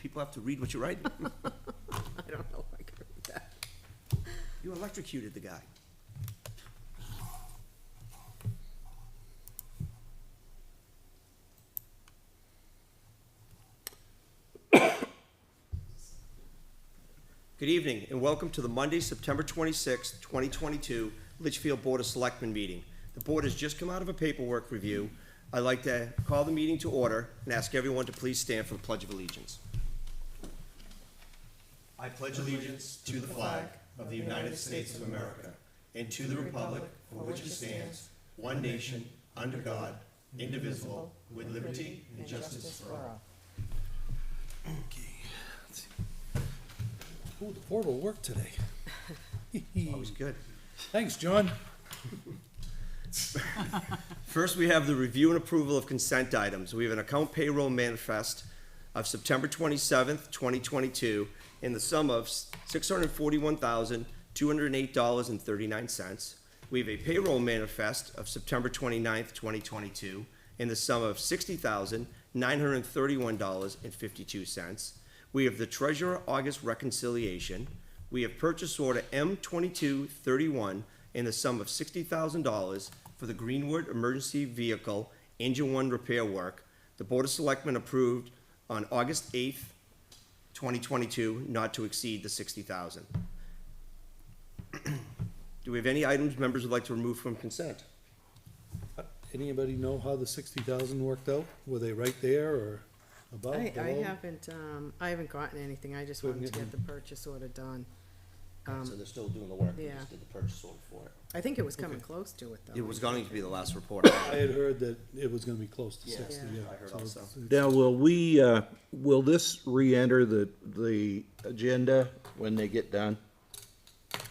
People have to read what you write. I don't know if I can read that. You electrocuted the guy. Good evening, and welcome to the Monday, September 26th, 2022 Litchfield Board of Selectmen meeting. The board has just come out of a paperwork review. I'd like to call the meeting to order and ask everyone to please stand for the Pledge of Allegiance. I pledge allegiance to the flag of the United States of America and to the republic for which it stands, one nation, under God, indivisible, with liberty and justice for all. Ooh, the portal worked today. Always good. Thanks, John. First, we have the review and approval of consent items. We have an account payroll manifest of September 27th, 2022, in the sum of $641,208.39. We have a payroll manifest of September 29th, 2022, in the sum of $60,931.52. We have the Treasurer August reconciliation. We have purchase order M2231 in the sum of $60,000 for the Greenwood Emergency Vehicle Engine 1 repair work. The Board of Selectmen approved on August 8th, 2022, not to exceed the $60,000. Do we have any items members would like to remove from consent? Anybody know how the 60,000 worked out? Were they right there or above, I below? I haven't gotten anything, I just wanted to get the purchase order done. So they're still doing the work, they yeah. just did the purchase order for it. I think it was coming close to it, though. It was going to be the last report. I had heard that it was gonna be close to Yeah. 60, Yeah. yeah. I heard So also. it's- Now, will this re-enter the agenda when they get done?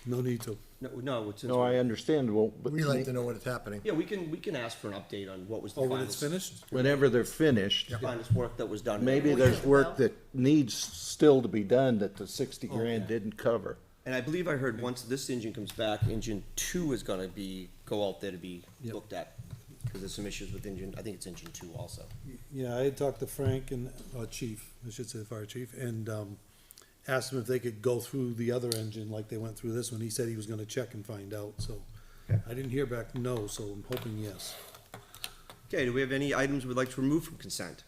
No need to. No, it's. No, I understand, well, but We like to know when it's happening. Yeah, we can ask for an update on what was the Oh, when final. it's finished? whenever they're finished, Finest work that was done. maybe there's work that needs still to be done that the 60 grand didn't cover. And I believe I heard once this engine comes back, engine 2 is gonna go out there to be Yep. looked at. Cause there's some issues with engine, I think it's engine 2 also. Yeah, I had talked to Frank and, chief, I should say the fire chief, and, asked him if they could go through the other engine like they went through this one. He said he was gonna check and find out, so. Okay. I didn't hear back no, so I'm hoping yes. Okay, do we have any items we'd like to remove from consent?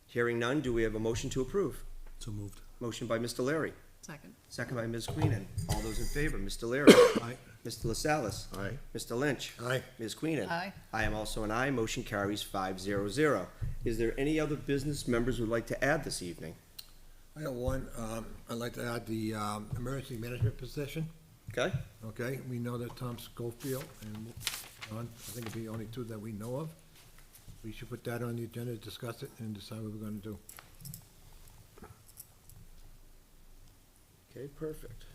Hearing none, do we have a motion to approve? So moved. Motion by Mr. Larry, Second. second by Ms. Queenan. All those in favor, Mr. Larry. Aye. Mr. LaSalle's. Aye. Mr. Lynch. Aye. Ms. Queenan. Aye. I am also an aye. Motion carries 5-0. Is there any other business members would like to add this evening? I got one, I'd like to add the, emergency management position, Okay? okay? We know that Tom Schofield and John, I think it'd be only two that we know of. We should put that on the agenda, discuss it, and decide what we're gonna do. Okay, perfect.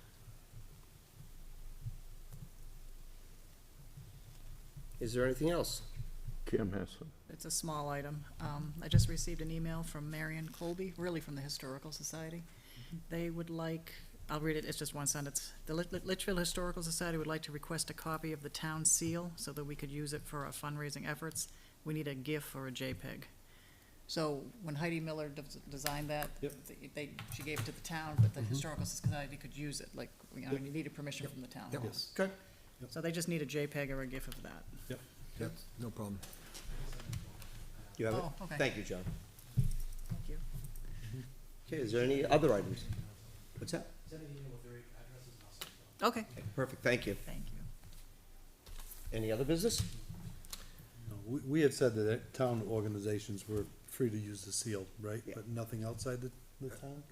Is there anything else? Kim has some. It's a small item. I just received an email from Marion Colby, really from the Historical Society. They would like, I'll read it, it's just one sentence. The Litchfield Historical Society would like to request a copy of the town seal so that we could use it for our fundraising efforts. We need a GIF or a JPEG. So when Heidi Miller designed that, Yep. she gave it to the town, but the Historical Society could use it, like, you know, you needed permission from the town. Yep. Yes. Okay. So they just need a JPEG or a GIF of that. Yep. Yep, no problem. You have it? Oh, okay. Thank you, John. Thank you. Okay, is there any other items? What's that? Okay, Okay, perfect, thank you. thank you. Any other business? No, we had said that town organizations were free to use the seal, right? Yeah. But nothing outside the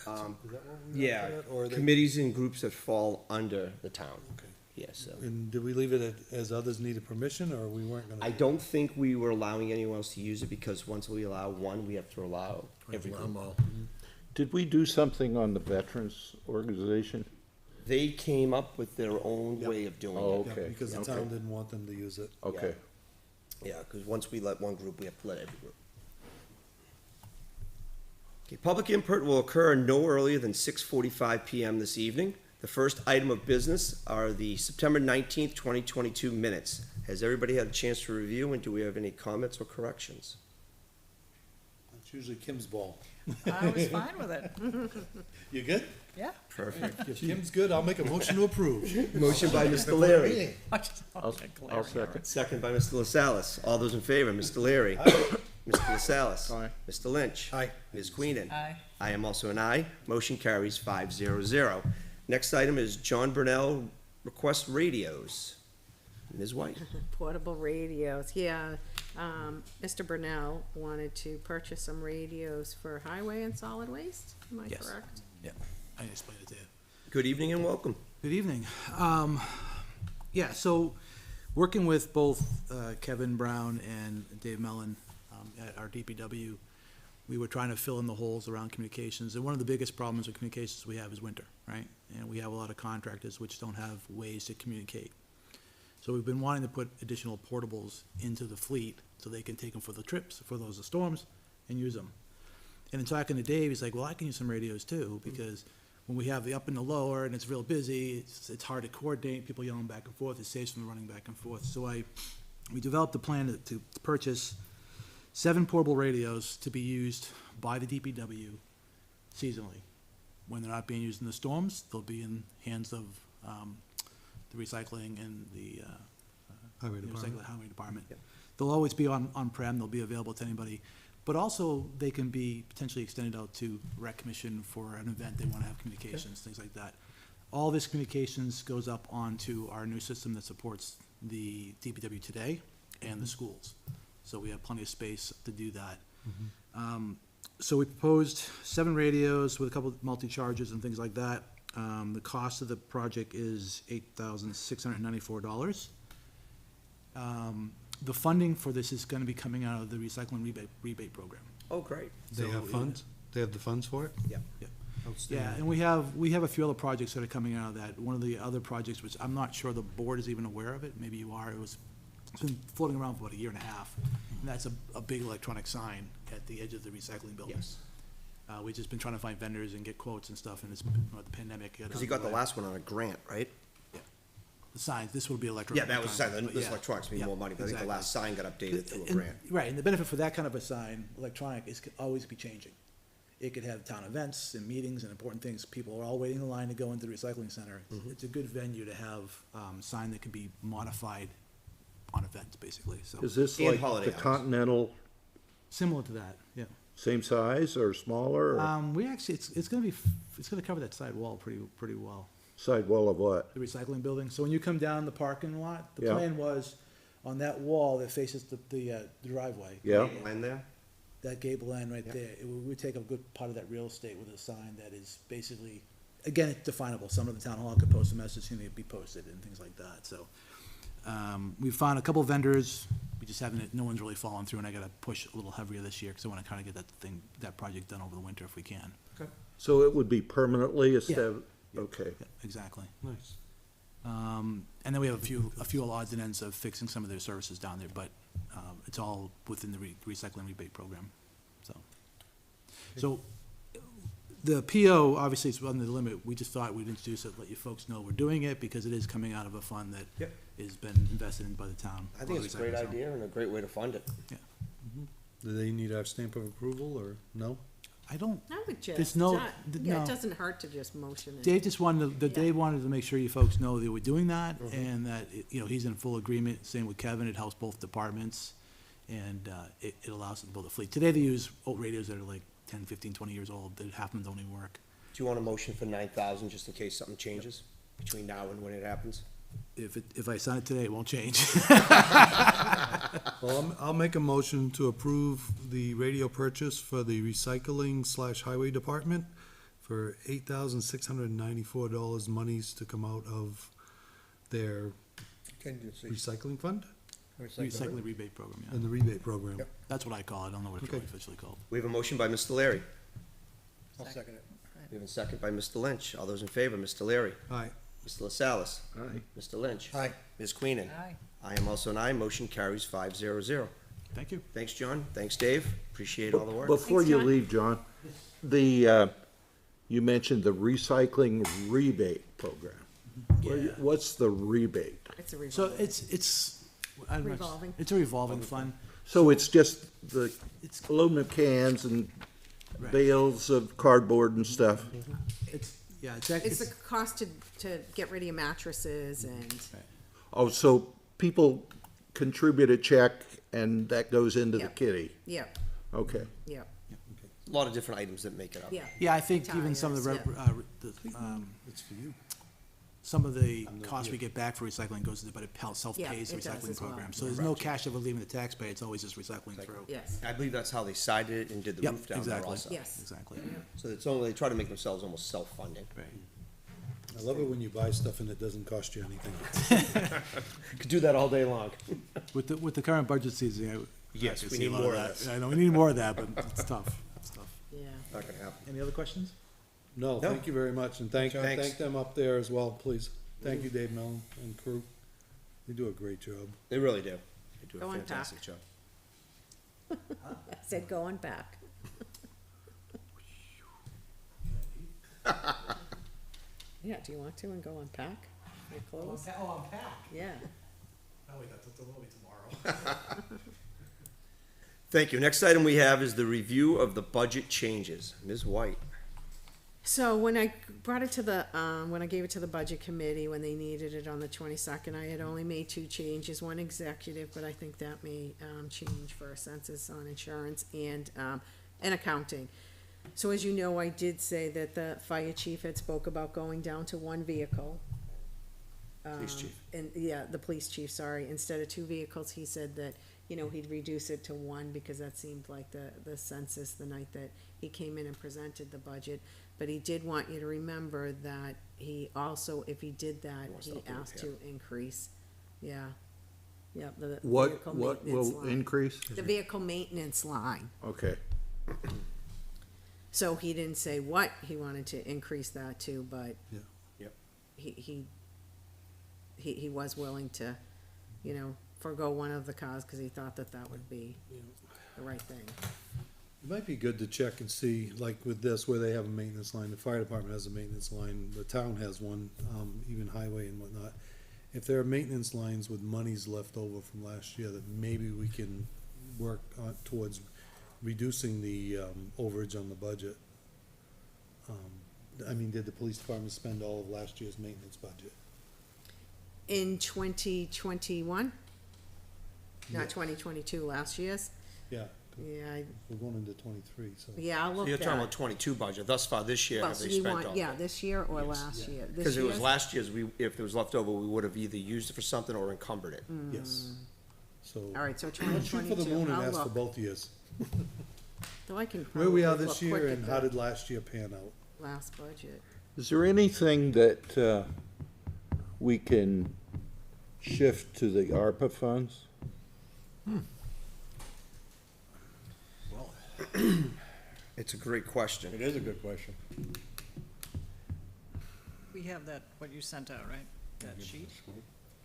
town? Is that what we Yeah, left it at, or are they- committees and groups that fall under the town. Okay. Yes, so. And did we leave it as others needed permission, or we weren't gonna? I don't think we were allowing anyone else to use it because once we allow one, we have to allow every Allow 'em group. all. Did we do something on the Veterans Organization? They came up with their own Yep. way of doing Oh, it. Yeah, okay, because the okay. town didn't want them to use it. Okay. Yeah, because once we let one group, we have to let every group. Okay, public input will occur no earlier than 6:45 PM this evening. The first item of business are the September 19th, 2022 minutes. Has everybody had a chance to review, and do we have any comments or corrections? It's usually Kim's ball. I was fine with it, You good? yeah. Perfect. If Kim's good, I'll make a motion to approve. Motion by Mr. Leary, I'll second. second by Mr. LaSalle's. All those in favor, Mr. Leary. Mr. LaSalle's. Aye. Mr. Lynch. Aye. Ms. Queenan. Aye. I am also an aye. Motion carries 500. Next item is John Burnell request radios. Ms. White. Portable radios, yeah. Mr. Brunel wanted to purchase some radios for highway and solid waste, am I Yes. correct? Yeah, I explained it to you. Good evening and welcome. Good evening. Yeah, so working with both Kevin Brown and Dave Mellon at our DPW, we were trying to fill in the holes around communications. And one of the biggest problems with communications we have is winter, right? And we have a lot of contractors which don't have ways to communicate. So we've been wanting to put additional portables into the fleet so they can take them for the trips, for those storms, and use them. And in talking to Dave, he's like, well, I can use some radios too, because when we have the up and the lower and it's real busy, it's hard to coordinate, people yelling back and forth, it saves from running back and forth. So we developed a plan to purchase 7 portable radios to be used by the DPW seasonally. When they're not being used in the storms, they'll be in hands of the recycling and the Highway department. highway department. They'll always be on-prem, they'll be available to anybody, but also they can be potentially extended out to rec commission for an event, they wanna have communications, things like that. All this communications goes up onto our new system that supports the DPW today and the schools. So we have plenty of space to do that. So we proposed 7 radios with a couple of multi-charges and things like that. The cost of the project is $8,694. The funding for this is gonna be coming out of the recycling rebate program. Oh, great. They So, have funds? They have the funds for it? Yeah. Yeah, Outstanding. and we have a few other projects that are coming out of that. One of the other projects, which I'm not sure the board is even aware of it, maybe you are, it's been floating around for about a year and a half. And that's a big electronic sign at the edge of the recycling building. Yes. We've just been trying to find vendors and get quotes and stuff, and it's been, the pandemic. Because you got the last one on a grant, right? The signs, this will be electronic. Yeah, that was, content, this yeah. electronics need Yeah, more money, but I think the last sign got updated through a And- grant. Right, and the benefit for that kind of a sign, electronic, is could always be changing. It could have town events and meetings and important things, people are all waiting in line to go into the recycling center. It's a good venue to have, sign that can be modified on events, basically, so, Is this And like holiday the hours. Continental, similar to that, yeah. same size or smaller, or We actually, it's gonna cover that side wall pretty well, sidewall of what? the recycling building. So when you come down the parking lot, the Yeah. plan was on that wall that faces the driveway. Yeah, Line there? That gable end right Yep. there, it would take a good part of that real estate with a sign that is basically, again, it's definable. Some of the town hall could post a message, and it'd be posted and things like that, so. We found a couple vendors, we just haven't, no one's really fallen through, and I gotta push a little heavier this year, cause I wanna kinda get that project done over the winter if we can. so it would be permanently established, okay. Yeah, exactly. Nice. And then we have a few odds and ends of fixing some of their services down there, but, it's all within the recycling rebate program, so. So, the PO, obviously, is under the limit, we just thought we'd introduce it, let you folks know we're doing it, because it is coming out of a fund that Yep. has been invested in by the town. I think it's a great Recycling, so, idea and a great way to fund it. Yeah, Do they need our stamp of approval, or no? I don't, I would just, There's no- yeah, no. it doesn't hurt to just motion it. Dave just wanted to, Yeah. Dave wanted to make sure you folks know that we're doing that, and that, you know, he's in full agreement, same with Kevin, it helps both departments, and, it allows them to build a fleet. Today, they use old radios that are like 10, 15, 20 years old, that half of them don't even work. Do you want a motion for 9,000 just in case something changes between now and when it happens? If I sign it today, it won't change. Well, I'll make a motion to approve the radio purchase for the recycling/highway department for $8,694 monies to come out of their recycling fund Recycling rebate program, yeah. and the rebate program. Yep. That's what I call it, I don't know what it's Okay. really officially called. We have a motion by Mr. Leary. I'll second it. We have a second by Mr. Lynch. All those in favor, Mr. Leary. Aye. Mr. LaSalle's. Aye. Mr. Lynch. Aye. Ms. Queenan. Aye. I am also an aye. Motion carries 500. Thank you. Thanks, John. Thanks, Dave. Appreciate all the work. Before Thanks, you John. leave, John, you mentioned the recycling rebate program. What's the rebate? It's a So revolving. it's, I don't know, Revolving. it's a revolving fund. So it's just the It's- aluminum cans and Right. bales of cardboard and stuff? It's, yeah, It's the it's, cost to get rid of your mattresses and, Oh, so people contribute a check and that goes into the Yep. kitty? yep, Okay. yep, A lot of different items that make it up. yeah. yeah, I think even some of the, Tires, It's for you. some of the cost we get back for recycling goes to, but it self-pays the it does recycling as well. program. So there's no cash ever leaving the taxpayer, it's always just recycling through. Yes, I believe that's how they sided it and did the Yep, roof down there exactly. also. yes. Exactly. So it's only, they try to make themselves almost self-funding. Right. I love it when you buy stuff and it doesn't cost you anything. Could do that all day long. With the current budget season, Yes, I we see a need lot more of of that. this. I know, we need more of that, but it's tough, it's tough. Yeah. Not gonna happen. Any other questions? No, No. thank you very much, and thank Thanks. them up there as well, please. Thank you, Dave Mellon and crew. They do a great job. They really do. They do Go a on, fantastic Doc. job. I said going back. Yeah, do you want to and go unpack your clothes? Oh, I'm packed. Yeah. Oh, wait, that's a little bit tomorrow. Thank you. Next item we have is the review of the budget changes. Ms. White. So when I brought it to the, when I gave it to the budget committee, when they needed it on the 22nd, I had only made two changes, one executive, but I think that may, change for a census on insurance and accounting. So as you know, I did say that the fire chief had spoke about going down to one vehicle. Police chief. And, yeah, the police chief, sorry, instead of two vehicles, he said that, you know, he'd reduce it to one because that seemed like the census the night that he came in and presented the budget. But he did want you to remember that he also, if he did that, More he stuff in asked here. to increase, yeah. Yeah, the What, vehicle what maintenance will line. increase? The vehicle maintenance line. Okay. So he didn't say what he wanted to increase that to, but Yeah. Yep. he was willing to, you know, forego one of the cars because he thought that that would be the right thing. It might be good to check and see, like with this, where they have a maintenance line, the fire department has a maintenance line, the town has one, even highway and whatnot. If there are maintenance lines with monies left over from last year, that maybe we can work on, towards reducing the, overage on the budget. I mean, did the police department spend all of last year's maintenance budget? In 2021, Yeah. not 2022, last year's, Yeah, yeah, we're going into twenty-three, so. I'll So look you're talking about at. twenty-two budget. Thus far this year, Well, have so they you spent want, all? yeah, this year or last year? This Because it was year's? last year's, if there was left over, we would have either used it for something or encumbered it. Yes, so. All right, so Shoot for the 2022, moon and I'll ask for look, both years. though I can Where we are probably this look year quick and at how the did last year pan out? last budget. Is there anything that, we can shift to the ARPA funds? It's a great question. It is a good question. We have that, what you sent out, right? That sheet?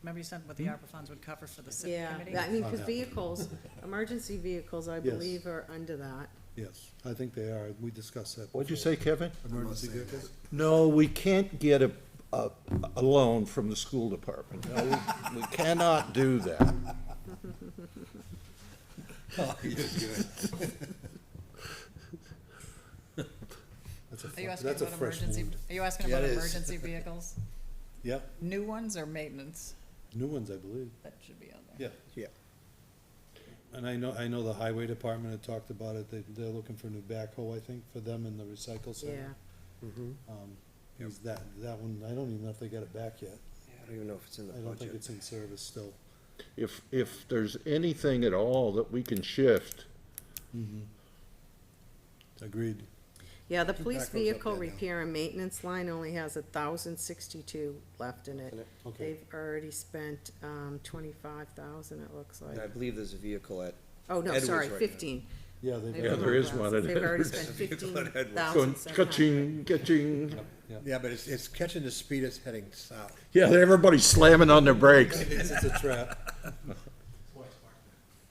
Remember you sent what the ARPA funds would cover for the SIP Yeah, committee? I mean, Oh, because yeah. vehicles, emergency vehicles, I Yes. believe are under that. Yes, I think they are, we discussed that. What'd you before. say, Kevin? Emergency vehicles? No, we can't get a loan from the school department. No, we cannot do that. That's a Are you fre- asking that's a about fresh emergency, wound. are you asking Yeah, about it is. emergency vehicles? Yep, New ones or maintenance? new ones, I believe, That should be on there. yeah. Yeah. And I know the highway department had talked about it, they're looking for a new backhoe, I think, for them in the recycle Yeah, center. Is that one, I don't even know if they got it back yet. I don't even know if it's in the I don't think budget. it's in service still. If there's anything at all that we can shift, Agreed. yeah, the police back those up vehicle there now. repair and maintenance line only has 1,062 left in it. Okay, They've already spent, 25,000, it looks And I like. believe there's a vehicle at, Oh, no, Edwards sorry, right now. 15. yeah, they've. They've Yeah, there is one at They've already Edwards. spent There's a vehicle at Edwards. going 15,700. ka-ching, ka-ching. Yeah, but it's catching the speed it's heading south. Yeah, everybody's slamming on their brakes. It's a trap.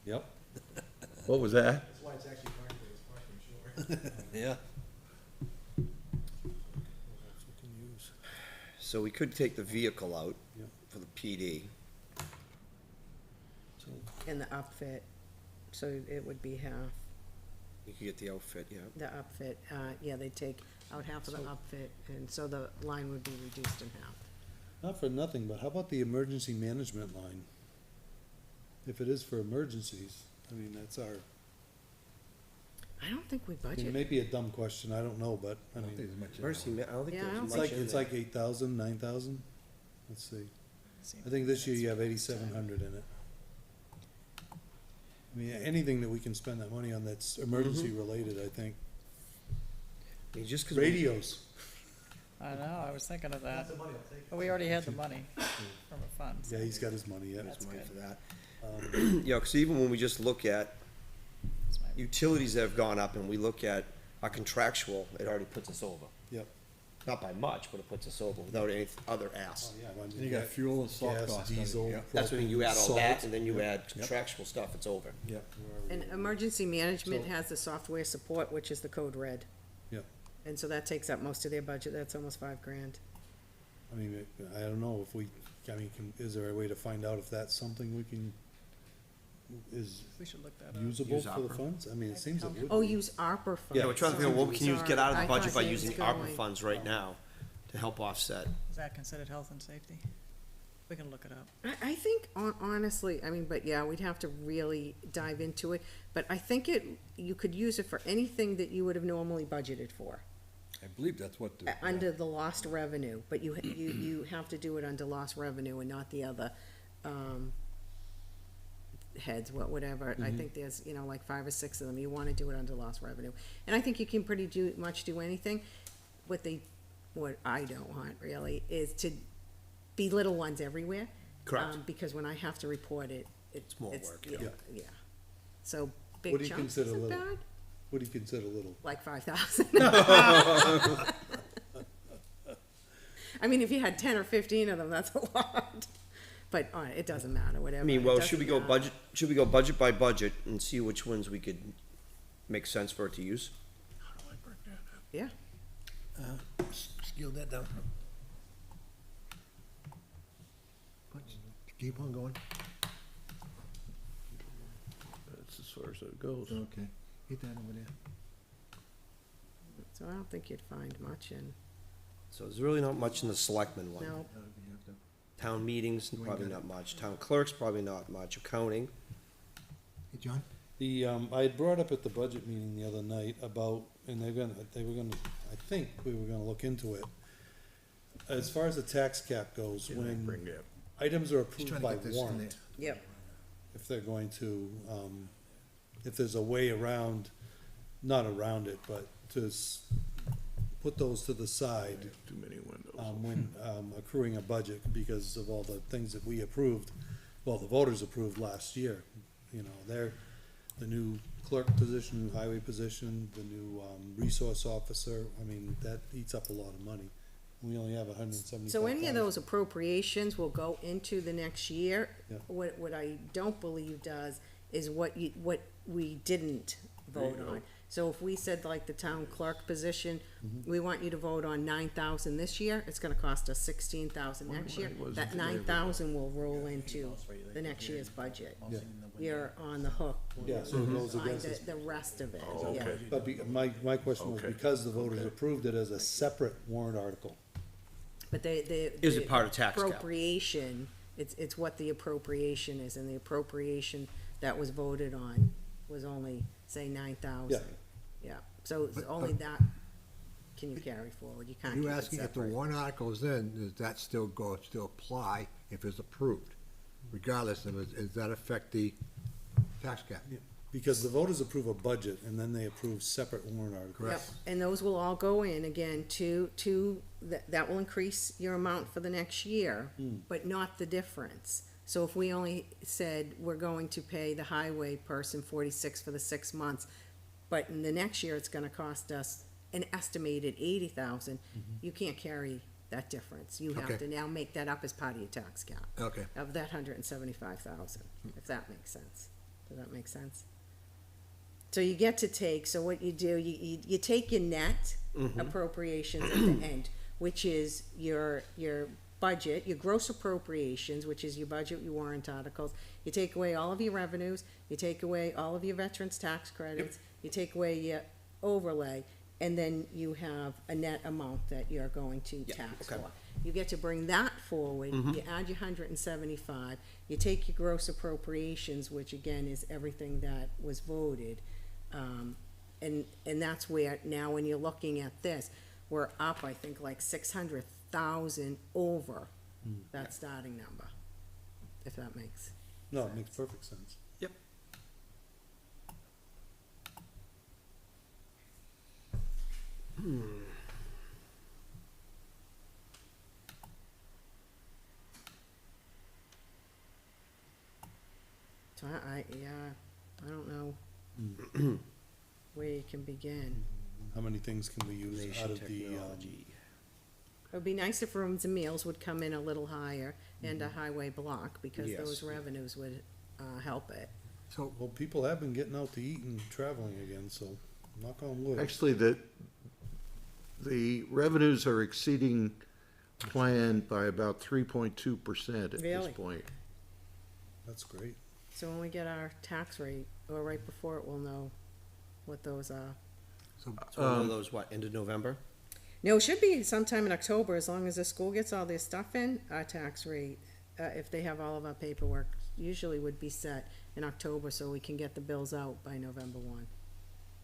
Yep. What was that? That's why it's actually parked there, it's parked in shore. Yeah. so we could take the vehicle out Yeah. for the PD. And the upfit. so it would be half. You could get the outfit, yeah. The upfit, yeah, they'd take out half of the upfit, and so the line would be reduced in half. Not for nothing, but how about the emergency management line? If it is for emergencies, I mean, that's our, I don't think we I mean, it budget. may be a dumb question, I don't know, but, I I don't think mean, there's much in Mercy, that I don't think Yeah, I there's don't it's much like, in it's there. like 8,000, 9,000? Let's see. I think this year you have 8,700 in it. I mean, anything that we can spend that money on that's emergency related, I think. I mean, just 'cause Radios. I know, I was thinking of that. But we already had the money from a fund. so Yeah, he's got his money, yeah. That's money good. for that. Yeah, because even when we just look at That's my- utilities that have gone up and we look at our contractual, it already puts us over. Yep. Not by much, but it puts us over without any other asks. Oh, yeah, I mean, And you got fuel and salt gas, costs. diesel. Yeah. That's when you add all that, salt. and then you add contractual stuff, it's over. Yep. And emergency management So- has the software support, which is the code red. Yep. And so that takes up most of their budget, that's almost $5,000. I mean, I don't know if we, I mean, is there a way to find out if that's something we can, is We should look that up. usable Use for the opera. funds? I mean, it seems it would. Oh, be. use ARPA funds. Yeah, we're trying to figure out what we can use, get out of Sorry, the I budget thought by it was using ARPA going- funds right now to help offset. Is that considered health and safety? We can look it up. I think honestly, I mean, but yeah, we'd have to really dive into it, but I think you could use it for anything that you would have normally budgeted for, I believe that's what the. under the lost revenue, but you have to do it under lost revenue and not the other, heads, whatever. I think there's, like 5 or 6 of them, you wanna do it under lost revenue. And I think you can pretty much do anything. What I don't want really is to be little ones everywhere. Correct. Because when I have to report it, It's more work, yeah, yeah. yeah. So What big do you chunks consider isn't little? bad, What do you consider little? like 5,000. I mean, if you had 10 or 15 of them, that's a lot. But it doesn't matter, whatever. I mean, It well, should we doesn't go matter. budget by budget and see which ones we could make sense for it to use? Yeah, Scale that down. Keep on going. That's as far as it goes. Okay. Get that over there. so I don't think you'd find much in, So there's really not much in the selectmen one. no. Town meetings, probably not much. Town clerks, probably not much. Accounting, Hey, John? The, I had brought up at the budget meeting the other night about, and they were gonna, I think we were gonna look into it. As far as the tax cap goes, when items are Just approved trying to by get this in there. warrant, Yep, if they're going to, if there's a way around, not around it, but to put those to the side, Too many windows. when, accruing a budget because of all the things that we approved, well, the voters approved last year. The new clerk position, new highway position, the new, resource officer, I mean, that eats up a lot of money. We only have 175,000. so any of those appropriations will go into the next year. Yeah. What I don't believe does is what we didn't vote on. So if we said like the town clerk position, Mm-hmm. we want you to vote on 9,000 this year, it's gonna cost us 16,000 next year. That 9,000 will roll into the next year's budget. Yeah. You're on the hook. Yeah, so it goes on against the us. rest of it, Oh, yeah. okay. But my question was Okay. because the voters approved it as a separate warrant article. But Is it part of tax cap? appropriation, it's what the appropriation is, and the appropriation that was voted on was only, say, 9,000. Yeah, so it's only that can you carry forward, you can't Are you keep it asking if the separate. warrant article's in, does that still apply if it's approved? Regardless of, does that affect the tax cap? Because the voters approve a budget and then they approve separate warrant articles. Yep, and those will all go in again that will increase your amount for the next year, but not the difference. So if we only said we're going to pay the highway person 46 for the 6 months, but in the next year it's gonna cost us an estimated 80,000, you can't carry that difference. You have Okay. to now make that up as part of your tax cap Okay. of that 175,000, if that makes sense. Does that make sense? So you get to take, so what you do, you take your net appropriations at the end, which is your budget, your gross appropriations, which is your budget, your warrant articles, you take away all of your revenues, you take away all of your veterans' tax credits, you take away your overlay, and then you have a net amount that you're going to tax okay. for. You get to bring that forward, you add your 175, you take your gross appropriations, which again is everything that was voted, and that's where, now when you're looking at this, we're up, I think, like 600,000 over that starting number, if that makes. No, it makes perfect sense. Yep. So I don't know where you can begin. How many things can we use out Information of the, technology. It would be nice if rooms and meals would come in a little higher and a highway block, because Yes. those revenues would, help it. So, well, people have been getting out to eat and traveling again, so knock on wood. Actually, the revenues are exceeding plan by about 3.2% at this Really? point. That's great. So when we get our tax rate, or right before it, we'll know what those are. so, So one of those, what, end of November? No, it should be sometime in October, as long as the school gets all their stuff in, our tax rate, if they have all of our paperwork, usually would be set in October, so we can get the bills out by November 1.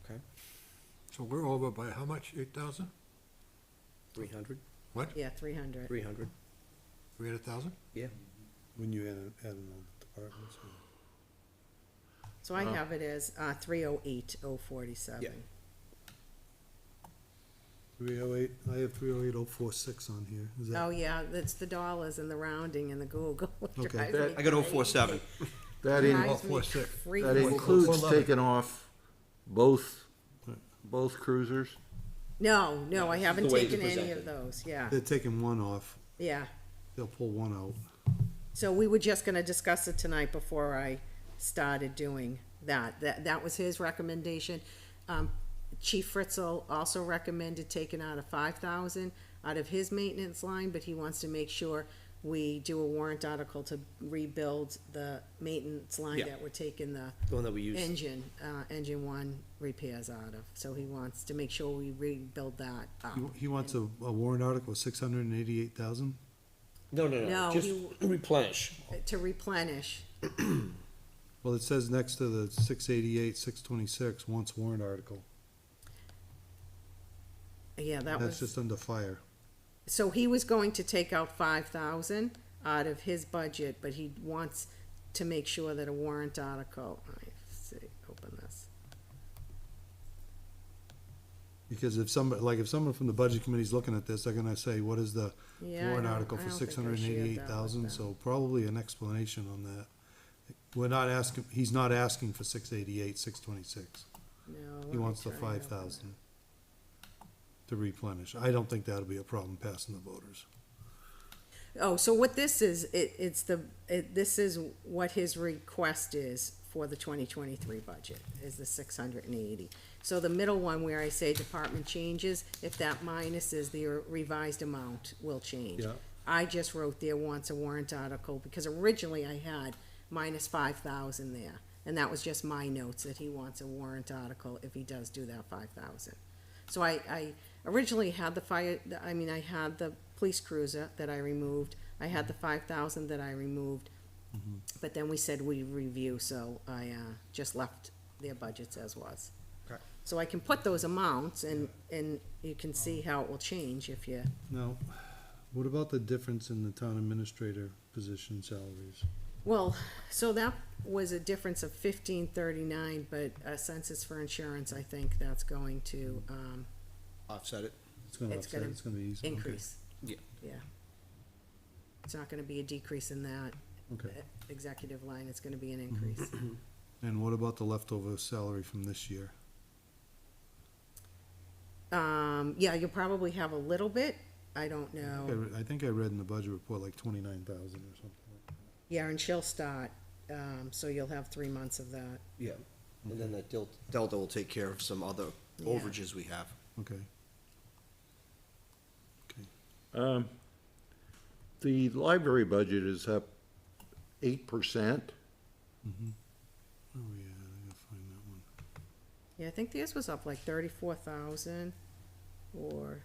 Okay. so we're over by how much, 8,000? 300? What, Yeah, 300. 300? 300,000? Yeah. When you add in all the departments. So I have it as 308,047. Yeah. 308, I have 308,046 on here. Is Oh, that, yeah, that's the dollars and the rounding and the Google. Okay. Drives me I got crazy. 047. That in, Drives me 046. crazy. that includes 411. taking off both cruisers? No, I haven't the way it's taken any presented. of those, yeah, they're taking one off. yeah. They'll pull one out. So we were just gonna discuss it tonight before I started doing that. That was his recommendation. Chief Fritzl also recommended taking out 5,000 out of his maintenance line, but he wants to make sure we do a warrant article to rebuild the maintenance line Yeah. that we're taking the The one that we use. engine one repairs out of. So he wants to make sure we rebuild that up. He wants a warrant article of 688,000? No, No, just he- replenish. To replenish. Well, it says next to the 688, 626, wants warrant article. Yeah, that That's was, just under fire. so he was going to take out 5,000 out of his budget, but he wants to make sure that a warrant article, I see, open this. Because if someone from the budget committee's looking at this, they're gonna say, what is the Yeah, I warrant don't- article I for don't think I 688,000? shared that So with probably an explanation on that. We're not asking, he's not asking for 688, 626. No. let He me wants the try and open 5,000 to replenish. I don't think that'll be a problem passing the voters. it. Oh, so what this is, this is what his request is for the 2023 budget, is the 680. So the middle one where I say department changes, if that minus is the revised amount will change. Yeah. I just wrote there wants a warrant article, because originally I had minus 5,000 there. And that was just my notes, that he wants a warrant article if he does do that 5,000. So I originally had I had the police cruiser that I removed. I had the 5,000 that I removed. But then we said we review, so I, just left their budgets as was. Okay. So I can put those amounts and you can see how it will change if you, Now, what about the difference in the town administrator position salaries? well, so that was a difference of 1539, but census for insurance, I think that's going to, Offset it. It's gonna It's offset, gonna it's gonna be easy. Okay. increase. Yeah. Yeah. It's not gonna be a decrease in that Okay. executive line, it's gonna be an increase. And what about the leftover salary from this year? Yeah, you'll probably have a little bit, I don't know. I think I read in the budget report like 29,000 or something like that. Yeah, and she'll start, so you'll have 3 months of that. Yeah. And then that Delta will take care of some other Yeah. overages we have. Okay. Okay. The library budget is up 8%. Oh, yeah, I gotta find that one. Yeah, I think theirs was up like 34,000, or,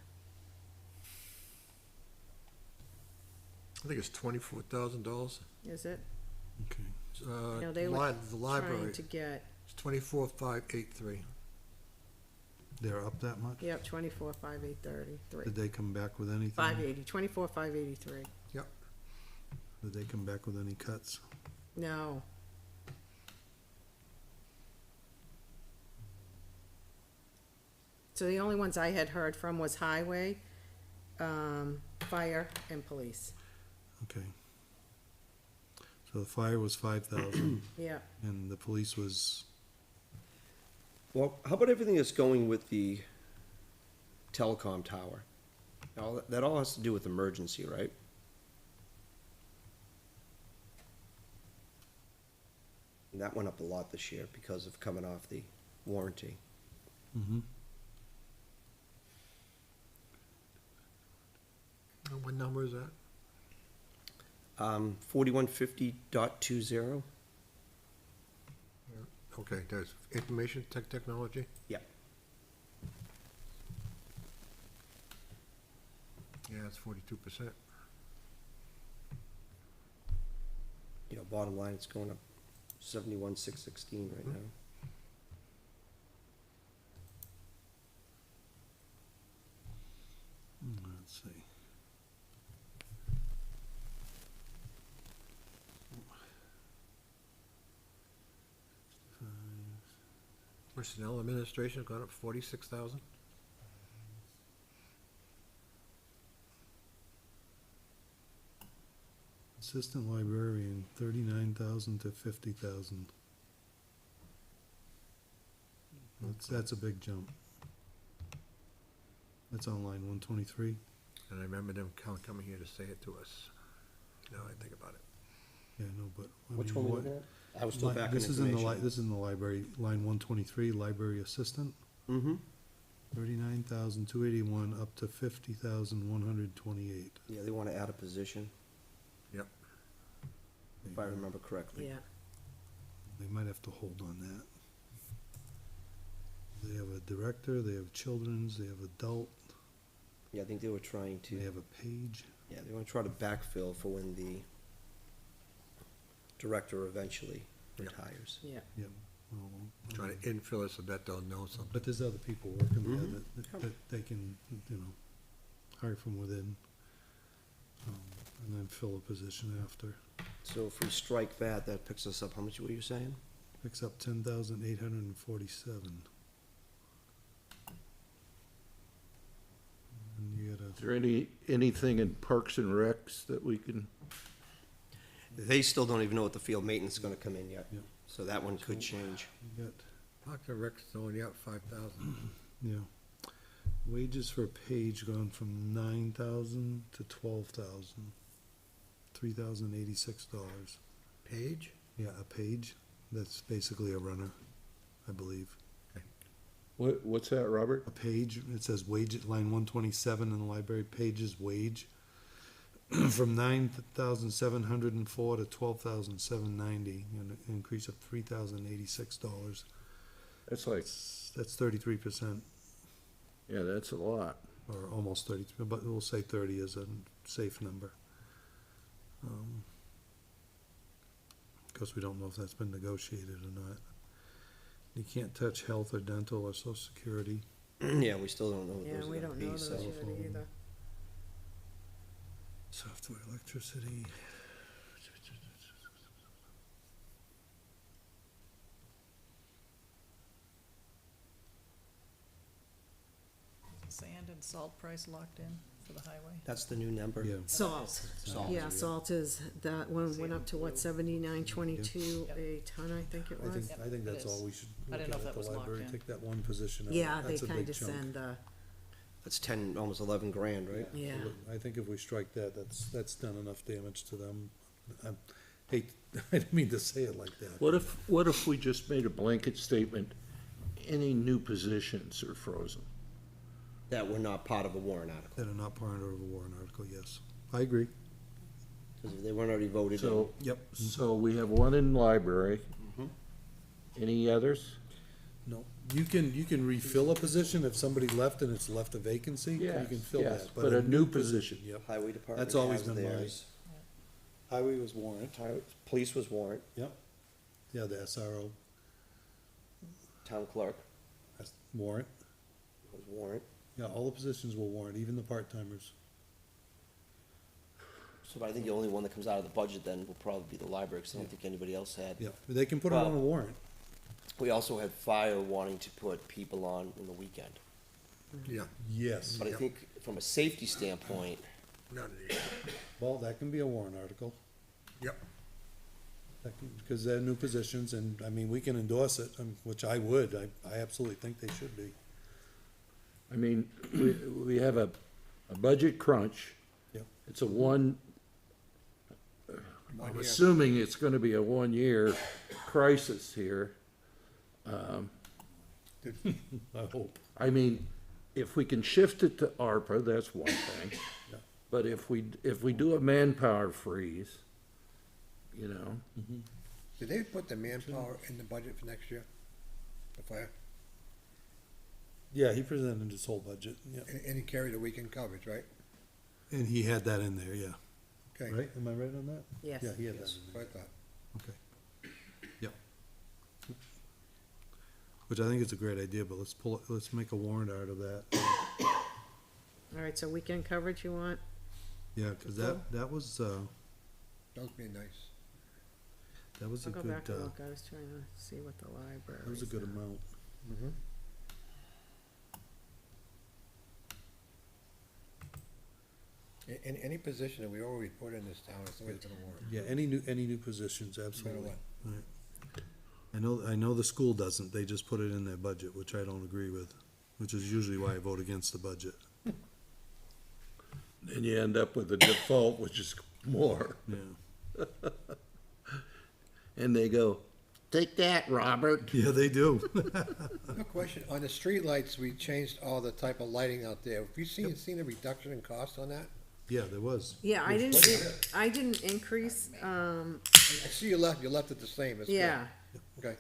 I think it's $24,000. is it? Okay. No, they were The library, trying to get, it's 24,583. They're up that much? yep, 24,533. Did they come back with anything? 580, 24,583. Yep. Did they come back with any cuts? No. So the only ones I had heard from was highway, fire, and police. Okay. So the fire was 5,000 Yeah, and the police was, Well, how about everything that's going with the telecom tower? That all has to do with emergency, right? And that went up a lot this year because of coming off the warranty. What number is that? 4150.20. Okay, there's information technology? Yeah. Yeah, it's 42%. You know, bottom line, it's going up 71,616 right now. let's see. Personnel administration got up 46,000. Assistant librarian, 39,000 to 50,000. That's a big jump. That's on line 123. And I remember them coming here to say it to us. Now I think about it. Yeah, no, but. I Which mean, one were what- you looking at? I was still Li- back in This is in the information. this is in the library, line 123, library assistant, Mm-hmm. 39,281 up to 50,128. Yeah, they want to add a position, Yep. if I remember correctly. yeah. They might have to hold on that. They have a director, they have children's, they have adult, Yeah, I think they were trying they to, have a page. yeah, they want to try to backfill for when the director eventually Yeah. retires. Yeah, Yeah. Well, Trying to infill it so that they'll know something. But there's other people working there Mhm. that they can, hire from within. And then fill a position after. So if we strike that, that picks us up, how much were you saying? Picks up 10,847. And you Is gotta, there anything in Parks and Recs that we can, They still don't even know what the field maintenance is gonna come in yet. Yep. So that one could change. you got, Park and Rec's only up 5,000. yeah. Wages for a page gone from 9,000 to 12,000. $3,086. Page? Yeah, a page. That's basically a runner, I believe. what's that, Robert? A page, it says wage, line 127 in the library, pages wage. From 9,704 to 12,790, an increase of $3,086. That's like, That's 33%, yeah, that's a lot. or almost 30, but we'll say 30 is a safe number. Because we don't know if that's been negotiated or not. You can't touch health or dental or social security. Yeah, we still don't know what yeah, those we are don't gonna know be, those so. yet either. Software, electricity. Sand and salt price locked in for the highway. That's the new number? Yeah. Salt, Salt. yeah, salt is, that one went up to what, 79.22 a ton, I think it I was? think, I think it that's is. all we should I look didn't know at if at that the was locked library, in. take that one position out. Yeah, they That's a big kinda chunk. send, That's 10, almost 11 grand, right? yeah. I think if we strike that, that's done enough damage to them. I hate, I didn't mean to say it like that. What if we just made a blanket statement, any new positions are frozen? That were not part of a warrant article. That are not part of a warrant article, yes. I agree. Because they weren't already voted in. So, Yep. so we have one in library. Any others? No, you can refill a position if somebody left and it's left a vacancy, you Yes, can fill yes, that. but a new position. Yep. Highway Department That's always has been mine. theirs. Highway was warrant, Police was warrant, yep. Yeah, the SRO, town clerk that's warrant. was warrant. Yeah, all the positions were warrant, even the part-timers. So I think the only one that comes out of the budget then will probably be the library, because I don't think anybody else had. Yep, they can put it on a Well- warrant. We also had fire wanting to put people on in the weekend. Yeah, Yes. But I think from a safety standpoint, none of these. Well, that can be a warrant article, Yep. because they're new positions, and, I mean, we can endorse it, which I would, I absolutely think they should be. I mean, we have a budget crunch. Yep. It's a one, One I'm year. assuming it's gonna be a one-year crisis here. I hope. I mean, if we can shift it to ARPA, that's one thing. Yeah. But if we do a manpower freeze, you know, Did they put the manpower in the budget for next year? The fire? Yeah, he presented his whole budget, yeah, And he carried a weekend coverage, right? and he had that in there, yeah. Okay. Right, am I right on that? Yes. Yeah, he had that Yes, in so there, I thought. okay. Yep. Which I think is a great idea, but let's make a warrant out of that. All right, so weekend coverage you want? Yeah, cause that was That would be nice. a I'll go good, back and look, I was trying to see what the library. that was a good amount. Any position that we already put in this town is always gonna work. Yeah, any new positions, No matter absolutely. what. Right. I know the school doesn't, they just put it in their budget, which I don't agree with, which is usually why I vote against the budget, then you end up with a default, which is more. yeah. And they go, take that, Robert. Yeah, they do. No question, on the streetlights, we changed all the type of lighting out there. Have you seen a reduction in cost on that? Yeah, there was. Yeah, I didn't increase, I see you left it the same. That's good. yeah. Okay,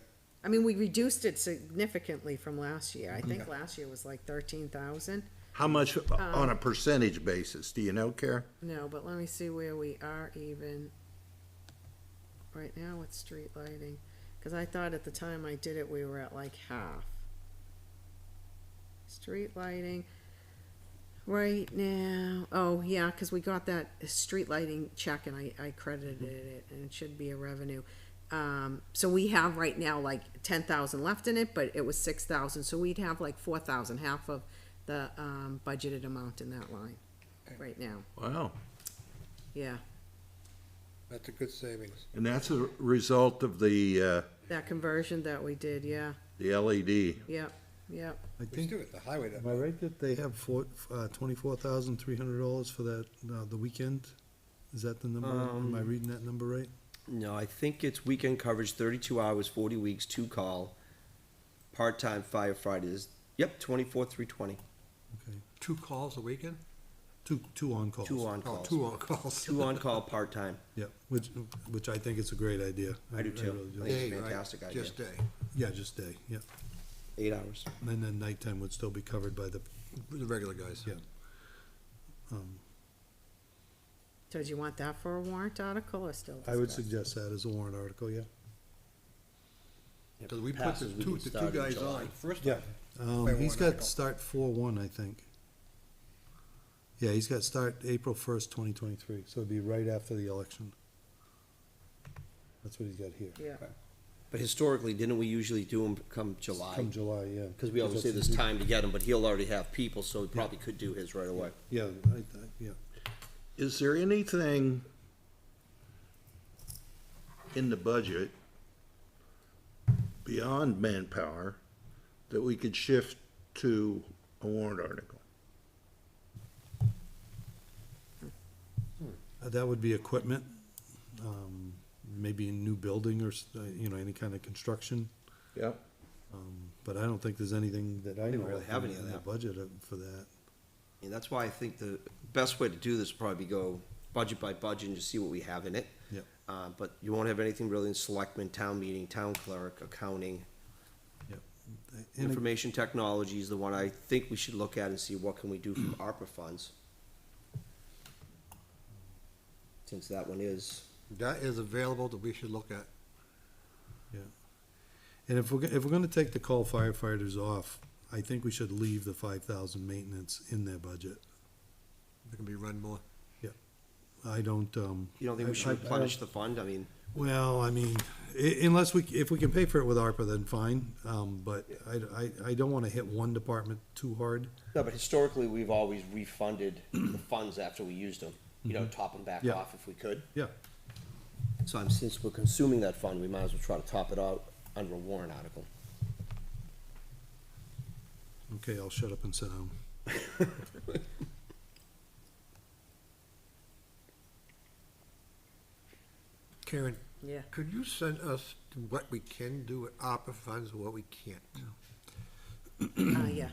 I mean, we reduced it significantly from last year. I think last year was like 13,000. How much on a percentage basis, do you know, Kara? No, but let me see where we are even right now with street lighting. Cause I thought at the time I did it, we were at like half. Street lighting, right now, oh, yeah, cause we got that street lighting check and I credited it and it should be a revenue. So we have right now like 10,000 left in it, but it was 6,000, so we'd have like 4,000, half of the, budgeted amount in that line right now, Wow. yeah. that's a good savings. And that's a result of the That conversion that we did, yeah, LED. yep, yep. I We think, do it, the highway, am I right that they have $24,300 for that, the weekend? Is that the number? Am I reading that number right? no, I think it's weekend coverage, 32 hours, 40 weeks, 2 call, part-time firefighters. Yep, 24,320. Okay, 2 calls a weekend? two on calls. 2 on Oh, calls. 2 on calls. 2 on call, part-time. Yeah, which I think is a great idea. I do too. really do. I think it's Day, a right? fantastic idea. Just day, Yeah, just day, yeah. 8 hours. And then nighttime would still be covered by the, the regular guys. yeah. So do you want that for a warrant article or still? I would discuss? suggest that as a warrant article, yeah. Cause we put Passes, we the can two start in guys July. on first Yeah. time. By He's warrant got article. start 4/1, I think. Yeah, he's got start April 1st, 2023, so it'd be right after the election. That's what he's got here. Yeah, But historically, didn't we usually do them come July? Come July, yeah. Because we always say that's- there's time to get them, but he'll already have people, so he probably could do his right away. Yeah, yeah. Is there anything in the budget beyond manpower that we could shift to a warrant article? That would be equipment, maybe a new building or, any kind of construction. Yep. But I don't think there's anything that I know Didn't really of have any of in the that. budget for that. And that's why I think the best way to do this would probably go budget by budget and just see what we have in it. Yep. But you won't have anything really in selectmen, town meeting, town clerk, accounting. Yep. And Information technology is the one I think we should look at and see what can we do from ARPA funds. Since that one is, That is available that we should look at. Yeah. And if we're gonna take the call firefighters off, I think we should leave the 5,000 maintenance in their budget. It can be run more. I don't, you don't think we should replenish the fund? I mean, well, I mean, unless if we can pay for it with ARPA, then fine, but I don't wanna hit one department too hard. no, but historically, we've always refunded the funds after we used them. You know, top them back Yeah. off if we could. Yeah. So since we're consuming that fund, we might as well try to top it out under a warrant article. Okay, I'll shut up and sit down. Karen, Yeah. could you send us what we can do with ARPA funds and what we can't? Yeah,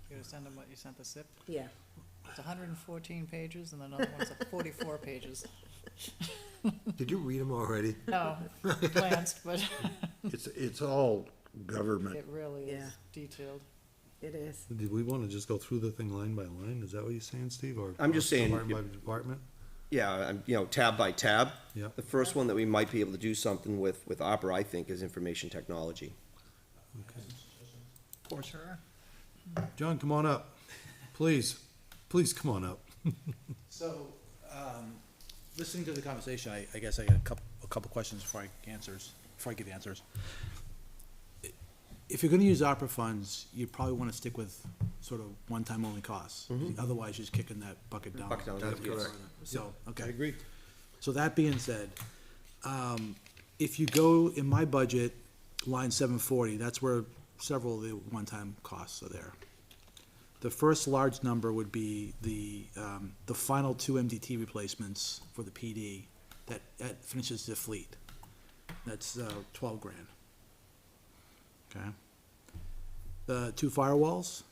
You gonna send them what you sent the SIP? yeah. It's 114 pages, and another one's at 44 pages. Did you read them already? No, glanced, but It's all government. it really Yeah. is detailed. It is. Did we wanna just go through the thing line by line? Is that what you're saying, Steve, or? I'm just saying- Department by department? Yeah, tab by tab. Yeah. The first one that we might be able to do something with ARPA, I think, is information technology. Sure. John, come on up, please, please come on up. So, listening to the conversation, I guess I got a couple questions before I give answers. If you're gonna use ARPA funds, you probably wanna stick with sort of one-time only costs. Otherwise, you're just kicking that bucket down. Bucket down, That's yes. correct. So, okay. I agree. So that being said, if you go in my budget, line 740, that's where several of the one-time costs are there. The first large number would be the final two MDT replacements for the PD that finishes the fleet. That's 12 grand. Okay. The two firewalls.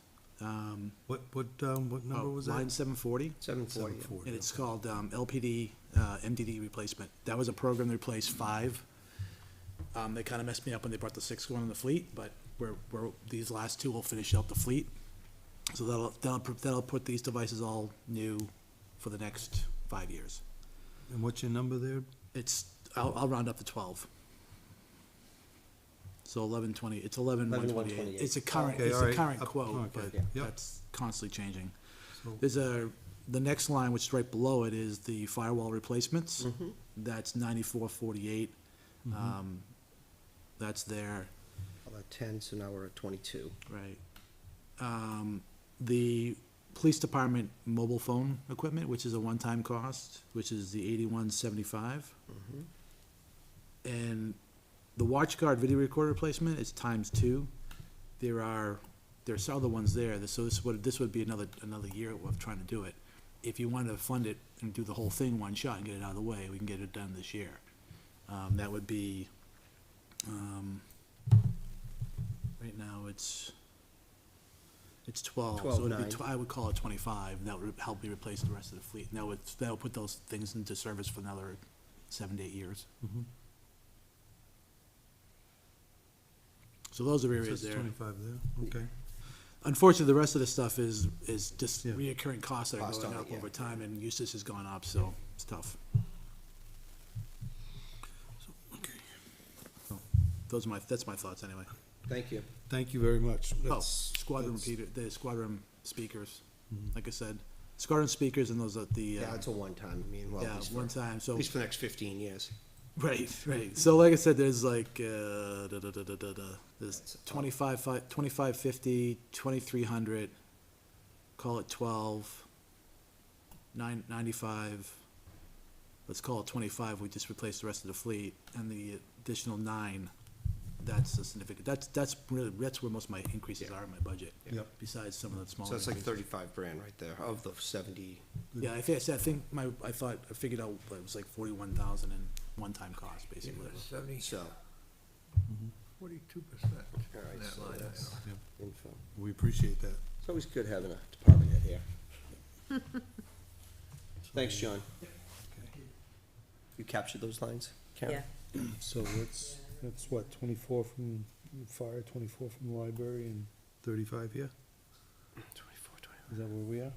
What number was that? Line 740. 740. 740. And it's called LPD, MDD replacement. That was a program that replaced 5. They kind of messed me up when they brought the 6th one in the fleet, but these last 2 will finish out the fleet. So that'll put these devices all new for the next 5 years. And what's your number there? I'll round up to 12. So 1120, it's 11,128. It's a current, Okay, it's all a right. current Up- quote, okay, but yep. that's constantly changing. So- There's the next line, which is right below it, is the firewall replacements. That's 9448. That's there, About 10, so now we're at 22. right. The police department mobile phone equipment, which is a one-time cost, which is the 8175. And the watch guard video recorder replacement is ×2. There's other ones there, so this would be another year of trying to do it. If you wanted to fund it and do the whole thing one shot and get it out of the way, we can get it done this year. That would be, right now, it's 12. So it'd be 12.9. I would call it 25, and that would help me replace the rest of the fleet. And that would put those things into service for another 7 to 8 years. So those are areas Says there. 25 there, okay. Unfortunately, the rest of the stuff is just Yeah. reoccurring costs that are Cost going on it, up yeah. over time, and usage has gone up, so it's tough. Okay. That's my thoughts anyway. Thank you. Thank you very much. Oh, That's- squadron that's- repeater, the squadron speakers, like I said, squadron speakers and those are the, Yeah, it's a one-time, I mean, well, at yeah, least one for, time, at so, least for the next 15 years. right. So like I said, there's like, there's 2550, 2300, call it 12, 95, let's call it 25, we just replaced the rest of the fleet, and the additional 9, that's a significant, that's where most of my increases are in my budget. Yep. Besides some of the smaller. So that's like increases. 35 grand right there, of the 70. Yeah, I figured out it was like 41,000 in one-time cost, basically. 70, So, 42%. all right, so that's info. We appreciate that. It's always good having a department head here. Thanks, John. You captured those lines, Karen? Yeah, So that's what, 24 from fire, 24 from the library, and 35 here? 24, 25. Is that where we are?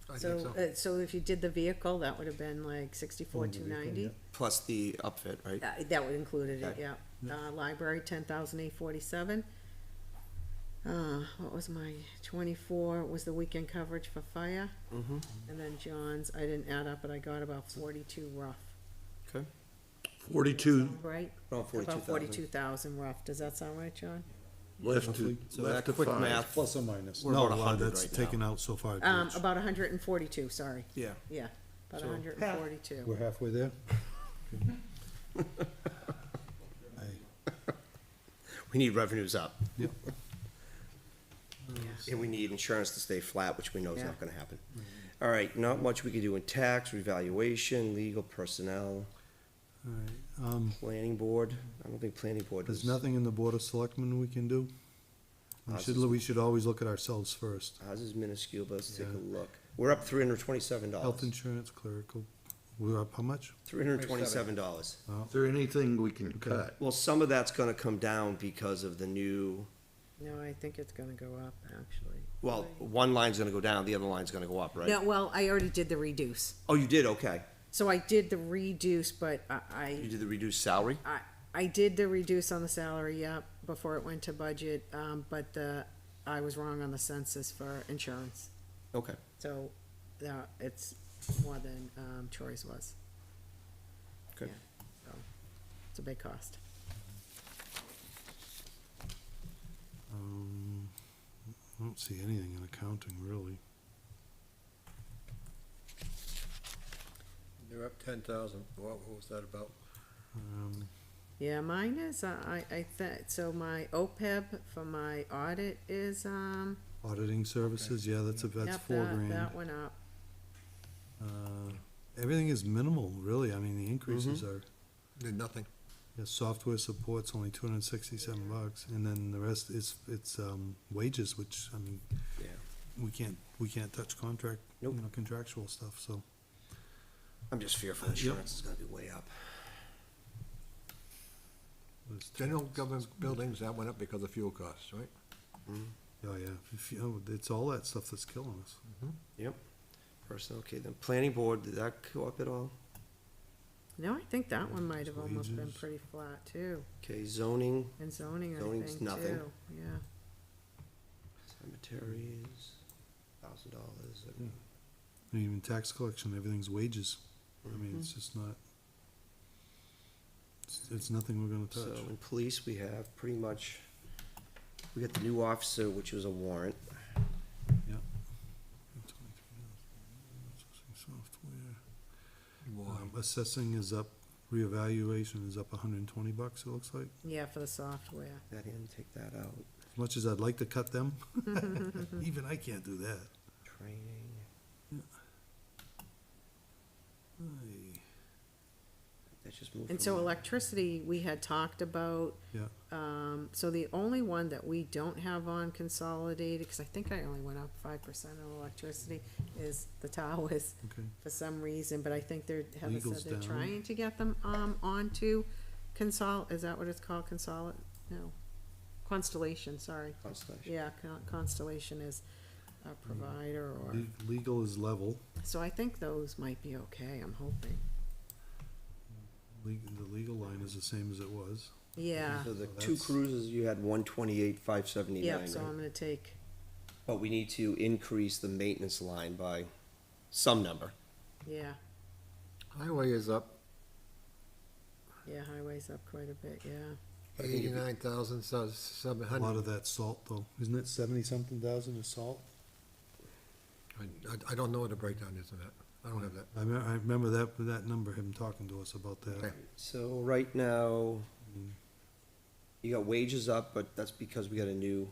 I think so, so. so if you did the vehicle, that would have been like 64, Oh, the vehicle, 290. yeah. Plus the upfit, right? That would included it, Okay. yeah. Library, 10,847. What was my 24, was the weekend coverage for fire, Mm-hmm. and then John's, I didn't add up, but I got about 42 rough, Okay. 42 right? Around 42,000. About 42,000 rough, does that sound right, John? left to, Roughly. So left that to quick 5. math. Plus or minus. We're No, about 100 that's right taken now. out so far, Rich. About 142, sorry, Yeah. yeah, about So, 142. We're halfway there? We need revenues up. Yep. And we need insurance to stay flat, which we know is Yeah. not gonna happen. All right, not much we can do in tax, revaluation, legal, personnel, All right, planning board. I don't think planning board there's is. nothing in the Board of Selectmen we can do? Ours is- We should always look at ourselves first. Ours is minuscule, but let's take a Yeah. look. We're up $327. Health insurance, clerical, we're up how much? $327. Is there anything we can cut? Well, some of that's gonna come down because of the new, No, I think it's gonna go up, actually. well, one line's gonna go down, the other line's gonna go up, right? No, well, I already did the reduce. Oh, you did, okay. So I did the reduce, but You did the reduced salary? I did the reduce on the salary, yep, before it went to budget, but I was wrong on the census for insurance. Okay. So, it's more than, Troy's was. Okay. Yeah, so, it's a big cost. I don't see anything in accounting, really. You're up 10,000. What was that about? Yeah, mine is, so my OPEB for my audit is, Auditing services, yeah, that's yep, $4 grand. that went up. Everything is minimal, really, I mean, the increases are, Did nothing. yeah, software support's only $267, and then the rest is, it's, wages, which, I mean, Yeah. we can't touch contract, you Nope. know, contractual stuff, so. I'm just fearful insurance is gonna be way up. there's- General government buildings, that went up because of fuel costs, right? Oh, yeah, if you know, it's all that stuff that's killing us. Yep. Personnel, okay, then planning board, did that go up at all? No, I think that one might have almost been Wages. pretty flat too, Okay, zoning, and zoning, I Zoning's think, nothing. too, yeah. cemeteries, $1,000. And even tax collection, everything's wages, I mean, it's just not, it's nothing we're gonna So touch. in police, we have pretty much, we got the new officer, which was a warrant. Yeah. Software. Assessing is up, reevaluation is up $120, it looks like. Yeah, for the software. That in, take that out. As much as I'd like to cut them, even I can't do that. Training, Aye. that's just moved. And from so there. electricity, we had talked about, Yeah, so the only one that we don't have on consolidated, cause I think I only went up 5% on electricity, is the towers okay. for some reason, but I think Heather Legal's said they're down. trying to get them, onto is that what it's called, no, Constellation, sorry. Constellation. Yeah, Constellation is a provider, or, Legal is level, so I think those might be okay, I'm hoping. the legal line is the same as it was. Yeah, So the So two that's- cruises, you had 128,579, yeah, so right? I'm gonna take, But we need to increase the maintenance line by some number. yeah, Highway is up yeah, highway's up quite a bit, yeah. 89,000, so A lot 700. of that salt, though, isn't it 70-something thousand is salt? I don't know what the breakdown is of that. I don't have that. I remember that number, him talking to us about that. Okay. So right now, you got wages up, but that's because we got through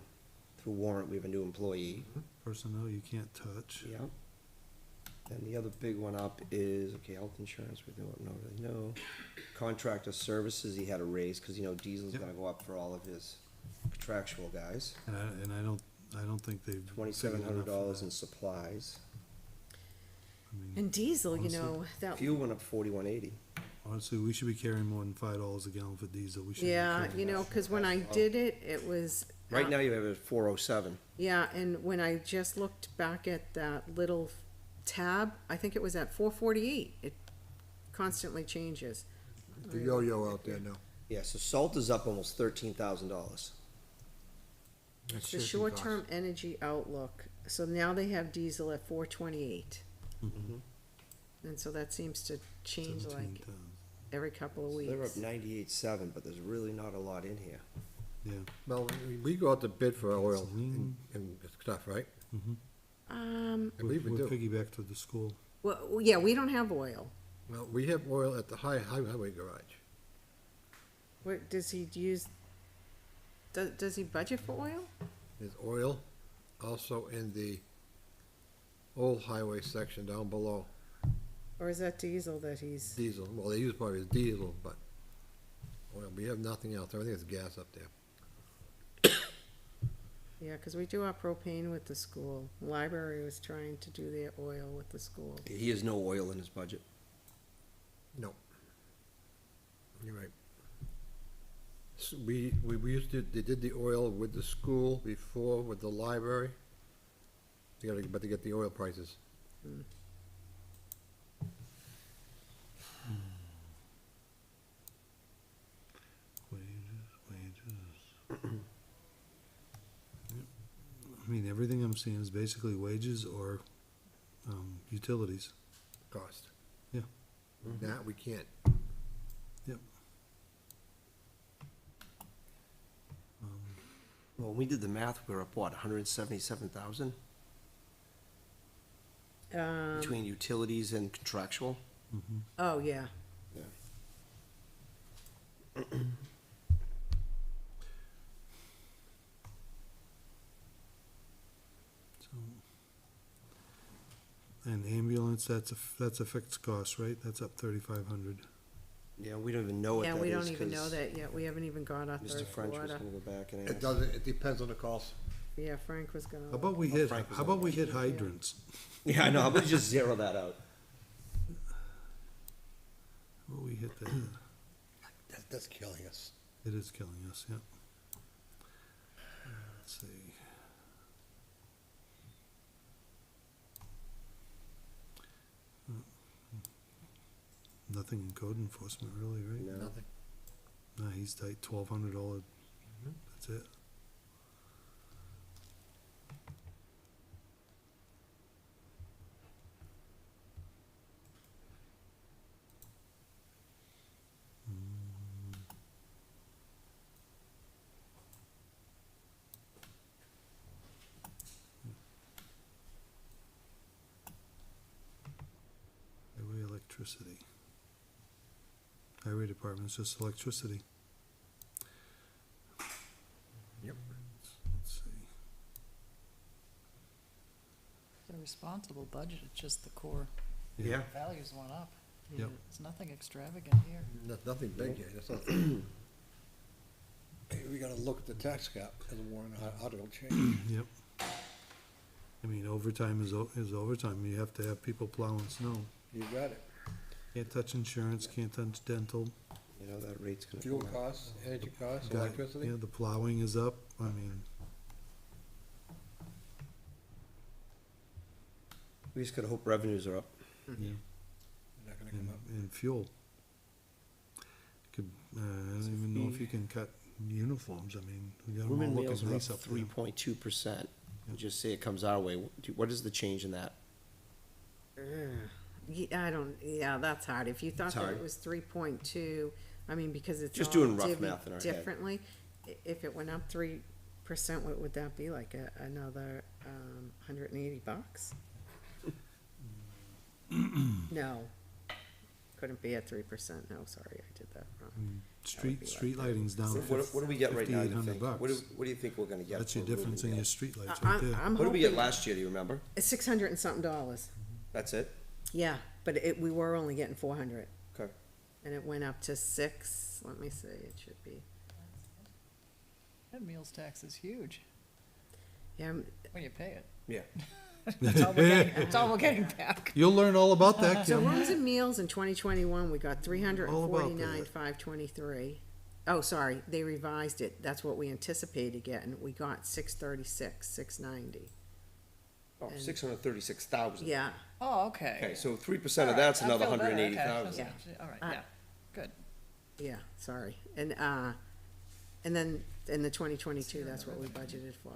warrant, we have a new employee. Personnel you can't touch. Yep. And the other big one up is, okay, health insurance, we don't really know. Contractor services, he had a raise, cause you know diesel's Yep. gonna go up for all of his contractual guys. And I don't think they've. $2,700 in supplies. And diesel, you Honestly, know, that, Fuel went up 41.80. Honestly, we should be carrying more than $5 a gallon for diesel. We should be yeah, carrying you know, cause when I did it, it was. Right now you have it at 407. Yeah, and when I just looked back at that little tab, I think it was at 448. It constantly changes. The yo-yo out there now. Yeah, so salt is up almost $13,000. That's The shifting short-term costs. energy outlook, so now they have diesel at 428. And so that seems to change like 17,000. every couple of So they're up weeks. 98.7, but there's really not a lot in here. Yeah. Well, we go out to bid for oil and stuff, right? I believe we We're do. piggyback to the school. Well, yeah, we don't have oil. Well, we have oil at the highway garage. What, does he use, does he budget for oil? There's oil also in the old highway section down below. Or is that diesel that he's, Diesel, well, they use probably diesel, but oil, we have nothing else. Everything is gas up there. yeah, cause we do our propane with the school. Library was trying to do their oil with the school. He has no oil in his budget. No. You're right. We used to, they did the oil with the school before with the library. But to get the oil prices. Wages. Yep. I mean, everything I'm seeing is basically wages or, utilities. Cost. Yeah. That we can't. Yep. Well, when we did the math, we were up, what, 177,000 between utilities and contractual? Oh, yeah. And ambulance, that's a fixed cost, right? That's up 3,500. Yeah, we don't even know what Yeah, that is. we don't even 'cause know that yet. We haven't even got our Mr. third French was quarter. gonna go back and It ask. doesn't, it depends on the cost. Yeah, Frank was gonna. How about we Oh, hit, Frank was how about on we hit hydrants? Yeah, I know, how about you just zero that out? How about we hit that? That's killing us. It is killing us, yeah. Let's see. Nothing in code enforcement really, right? No. Nothing. Nah, he's tight, $1,200. That's it. Highway electricity. Highway department's just electricity. Yep. Let's see. It's a responsible budget, it's just the core Yeah, values went up. Yep. It's nothing extravagant here. Nothing big here, that's all. Hey, we gotta look at the tax cap as a warrant article change. Yep. I mean, overtime is overtime. You have to have people plowing snow. You got it. Can't touch insurance, can't touch dental. you know, that rate's gonna Fuel come up. costs, energy costs, Guy- electricity. Yeah, the plowing is up. I mean, We just gotta hope revenues are up. yeah, Not gonna come up. and fuel. Could, I don't even know if you can cut uniforms. I mean, we got them all Room and meals looking are up nice up there. 3.2%. Just say it comes our way. What is the change in that? Yeah, I don't, yeah, that's hard. If you thought It's that hard. it was 3.2, I mean, because it's Just all doing rough divvied math in our head. differently. If it went up 3%, what would that be, like another, $180? No, couldn't be at 3%. No, sorry, I did that wrong. Street, be street like lighting's down. What do we get right now, do you think? $5,800. What do you think we're gonna get? That's your for room difference and in your meals? street lights right there. I'm What did we get hoping last year, do you remember? it's $600 and something dollars. That's it? Yeah, but we were only getting 400, Okay. and it went up to 6. Let me see, it should be. That meals tax is huge Yeah, when you pay it. Yeah. That's all we're getting back. You'll learn all about that, So Kim. rooms and meals in 2021, we got All about that. 349,523. Oh, sorry, they revised it. That's what we anticipated getting. We got 636, 690. Oh, 636,000. Yeah, Oh, okay. Okay, so 3% of All right, that's I another feel better, okay. 180,000. Yeah, all right, Uh, yeah, good. yeah, sorry. And then in the 2022, that's what we budgeted for.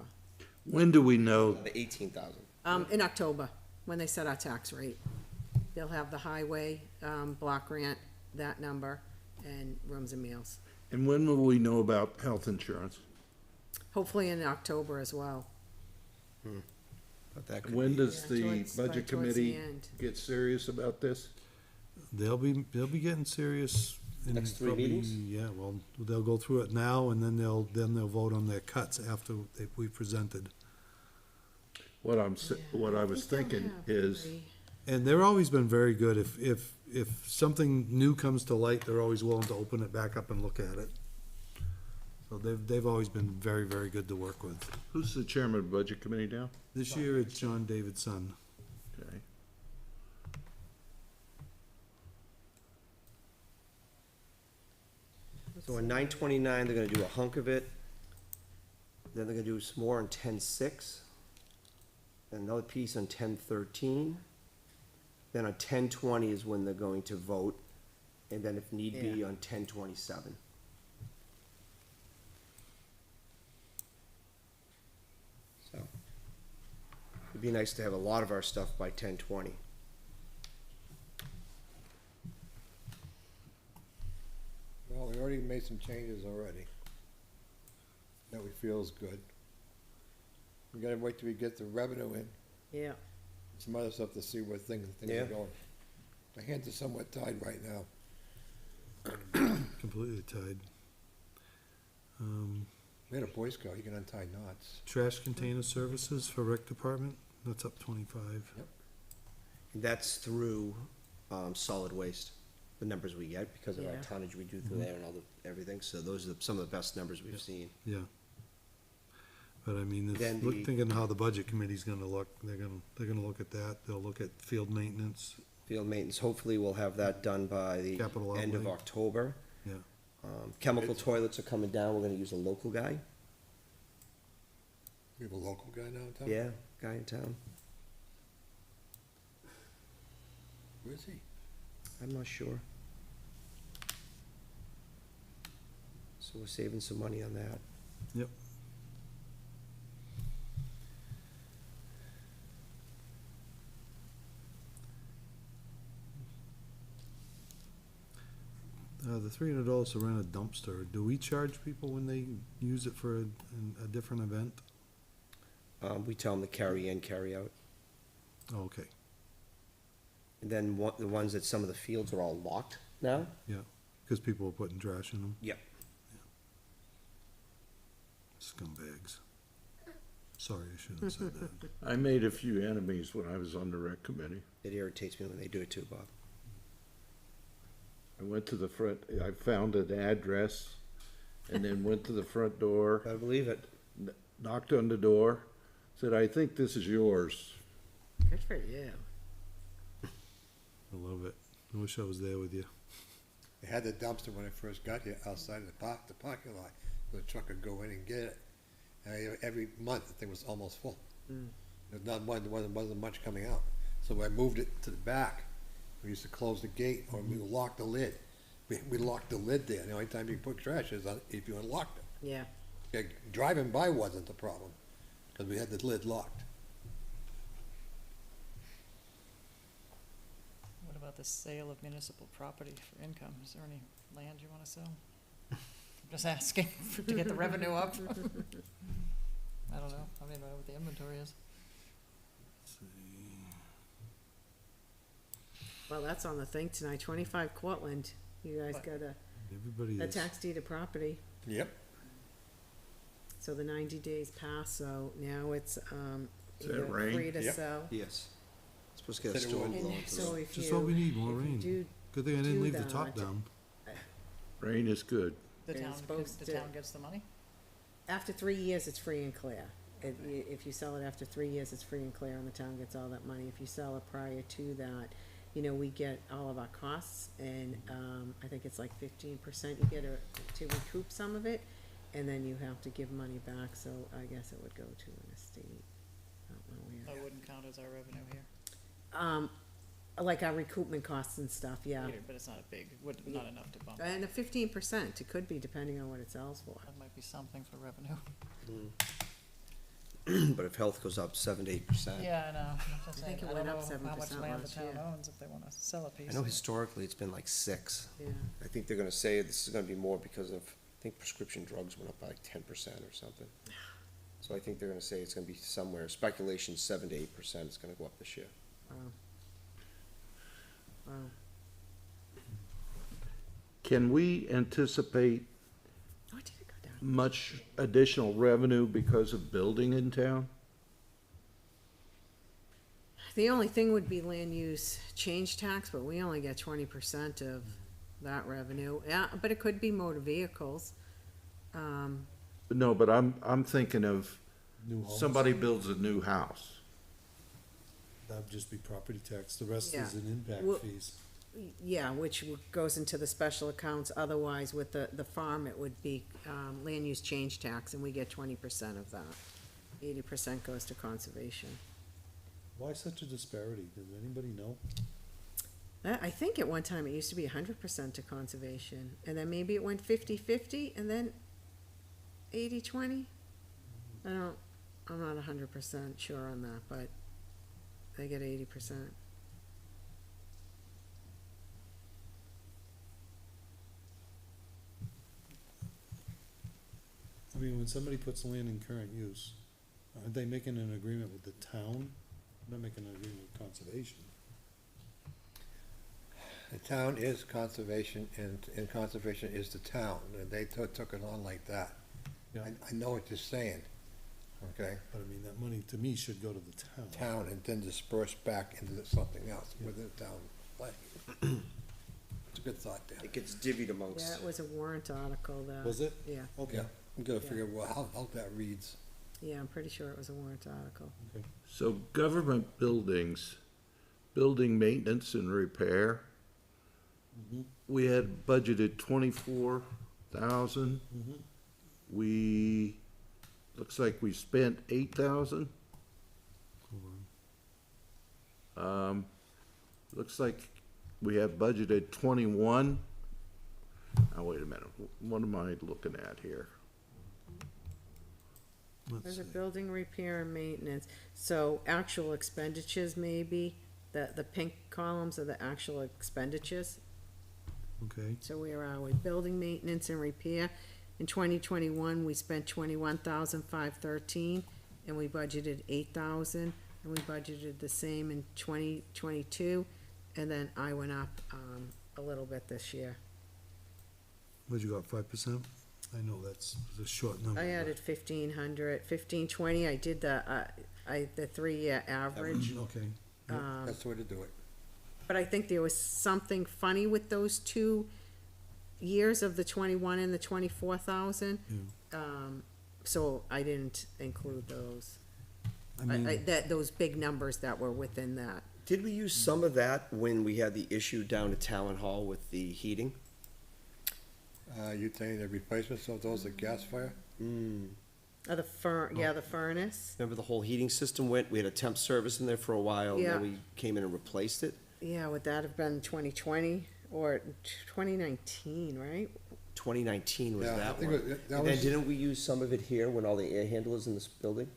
When do we know, The 18,000. In October, when they set our tax rate. They'll have the highway, block grant, that number, and rooms and meals. and when will we know about health insurance? Hopefully in October as well. But that could When be- does Yeah, the towards- budget towards the committee end. get serious about this? They'll be getting serious. in Next 3 probably- meetings? Yeah, well, they'll go through it now, and then they'll vote on their cuts after we presented. What I was thinking is, And they've always been very good. If something new comes to light, they're always willing to open it back up and look at it. So they've always been very, very good to work with. who's the chairman of the budget committee now? This year, it's John David's son. Okay. So in 929, they're gonna do a hunk of it. Then they're gonna do some more on 10-6. Another piece on 10-13. Then on 10-20 is when they're going to vote. And then if need be, on 10-27. So. It'd be nice to have a lot of our stuff by 10-20. Well, we already made some changes already that we feel is good. We gotta wait till we get the revenue in, Yeah, some other stuff to see where things Yeah. are going. The hands are somewhat tied right now. Completely tied. We had a Boy Scout, he can untie knots. Trash container services for rec department, that's up 25. And that's through, solid waste, the numbers we get because of our Yeah. tonnage we do through there and all the, everything. So those are some of the best numbers we've seen. Yeah. But I mean, Then the- thinking how the budget committee's gonna look, they're gonna look at that, they'll look at field maintenance, Field maintenance, hopefully we'll have that done by the Capital end of outlay. October. yeah. Chemical toilets are coming down, we're gonna use a local guy. We have a local guy now in town? Yeah, guy in town. Where is he? I'm not sure. So we're saving some money on that. Yep. The $300 to rent a dumpster, do we charge people when they use it for a different event? We tell them to carry in, carry out. Oh, okay, And then the ones that some of the fields are all locked now. yeah, because people are putting trash in them. Yep. Scumbags. Sorry, I shouldn't have said that. I made a few enemies when I was on the rec committee. It irritates me when they do it too, Bob. I went to the front, I found an address, and then went to the front door, I believe it. knocked on the door, said, "I think this is yours." good for you. I love it. I wish I was there with you. They had the dumpster when I first got here outside of the parking lot, so the truck could go in and get it. And every month, the thing was almost full. There wasn't much coming out. So I moved it to the back. We used to close the gate, or we locked the lid. We locked the lid there. The only time you can put trash is if you unlocked it. Yeah, Okay, driving by wasn't the problem, because we had the lid locked. What about the sale of municipal property for income? Is there any land you wanna sell? I'm just asking to get the revenue up. I don't know, I mean, I don't know what the inventory is. well, that's on the thing tonight, 25 Cortland. You guys What? got Everybody a is. tax deed of property. Yep. So the 90 days passed, so now it's, Is that either rain? free to Yep. sell. Yes. Supposed to get a Said it storm will. blowing And through. so if you. Just what we need, more if you rain. do Good thing I didn't do leave the top that. down. Rain is good. The They're town, supposed the to- town gets the money? After 3 years, it's free and clear. If you sell it after 3 years, it's free and clear, and the town gets all that money. If you sell it prior to that, you know, we get all of our costs, and, I think it's like 15%, you get to recoup some of it, and then you have to give money back, so I guess it would go to an estate. I don't know where. That wouldn't count as our revenue here, Like our recoupment costs and stuff, yeah. but it's not a big, not enough to bump. And the 15%, it could be depending on what it sells for. That might be something for revenue. But if health goes up 7 to 8%. Yeah, I know, I'm just I saying, think it I don't went know up how much 7% land the last town year. owns if they wanna sell a piece. I know historically it's been like 6. Yeah. I think they're gonna say this is gonna be more because of, I think prescription drugs went up by like 10% or something. So I think they're gonna say it's gonna be somewhere, speculation 7 to 8% is gonna go up this year. Wow. Wow. Can we anticipate Oh, did it go down? much additional revenue because of building in town? The only thing would be land use change tax, but we only get 20% of that revenue. Yeah, but it could be motor vehicles. No, but I'm thinking of New homes. somebody builds a new house. That'd just be property tax, the rest Yeah. is an impact Well- fees. Yeah, which goes into the special accounts. Otherwise, with the farm, it would be, land use change tax, and we get 20% of that. 80% goes to conservation. Why such a disparity? Does anybody know? I think at one time it used to be 100% to conservation, and then maybe it went 50-50, and then 80-20? I'm not 100% sure on that, but they get 80%. I mean, when somebody puts land in current use, aren't they making an agreement with the town? They're not making an agreement with conservation. The town is conservation, and conservation is the town, and they took it on like that. Yeah. I know what you're saying, okay? But I mean, that money to me should go to the town. Town and then disperse back into something else within the town. Like, it's a good thought there. It gets divvied amongst. Yeah, it was a warrant article that. Was it? Yeah, Okay. Yeah, we gotta figure out how that reads. yeah, I'm pretty sure it was a warrant article. So government buildings, building maintenance and repair, we had budgeted 24,000. We, looks like we spent 8,000. Looks like we have budgeted 21. Now, wait a minute, what am I looking at here? Let's There's a see. building repair and maintenance, so actual expenditures maybe, the pink columns are the actual expenditures. Okay, So where are we? Building maintenance and repair. In 2021, we spent 21,513, and we budgeted 8,000, and we budgeted the same in 2022, and then I went up, a little bit this year. what'd you got, 5%? I know that's a short number. I but- added 1,500, 1,520, I did the 3-year average. Okay, That's the way to do it. But I think there was something funny with those 2 years of the 21 and the 24,000. yeah. So I didn't include those. I mean, Those big numbers that were within that. Did we use some of that when we had the issue down at Town Hall with the heating? You saying the replacements of those at gas fire? The furnace. Remember the whole heating system went, we had a temp service in there for a while, and Yeah. then we came in and replaced it? Yeah, would that have been 2020 or 2019, right? 2019 was Yeah, I that think one. that And then was- didn't we use some of it here when all the air handlers in this building?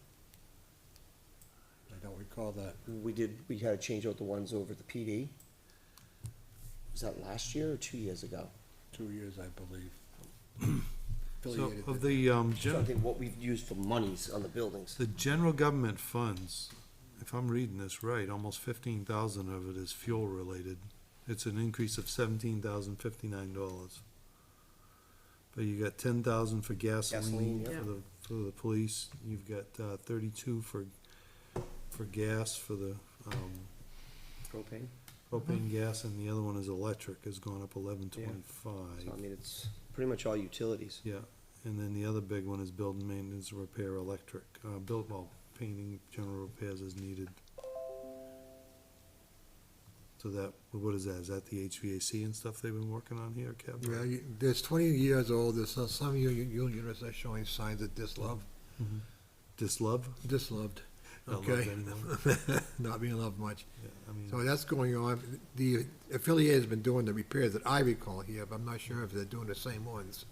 I don't recall that. We had to change out the ones over at the PD? Was that last year or 2 years ago? 2 years, I believe. so Affiliated of with- the, I'm trying to think what we've used for monies on the buildings. the general government funds, if I'm reading this right, almost 15,000 of it is fuel related. It's an increase of $17,059. But you got 10,000 for Gasoline, gasoline, yeah. for the police, you've got 32 for gas, for the, Propane? propane gas, and the other one is electric, has gone up So, I 1125. mean, it's pretty much all utilities. Yeah, And then the other big one is building maintenance, repair, electric, painting, general repairs as needed. So that, what is that? Is that the HVAC and stuff they've been working on here, Kev? Yeah, there's 20 years old, there's some units are showing signs of dislove, Dislove? disloved, Not loved okay? anymore. Not being loved much. Yeah, I mean, So that's going on. The affiliate has been doing the repairs that I recall here, but I'm not sure if they're doing the same ones.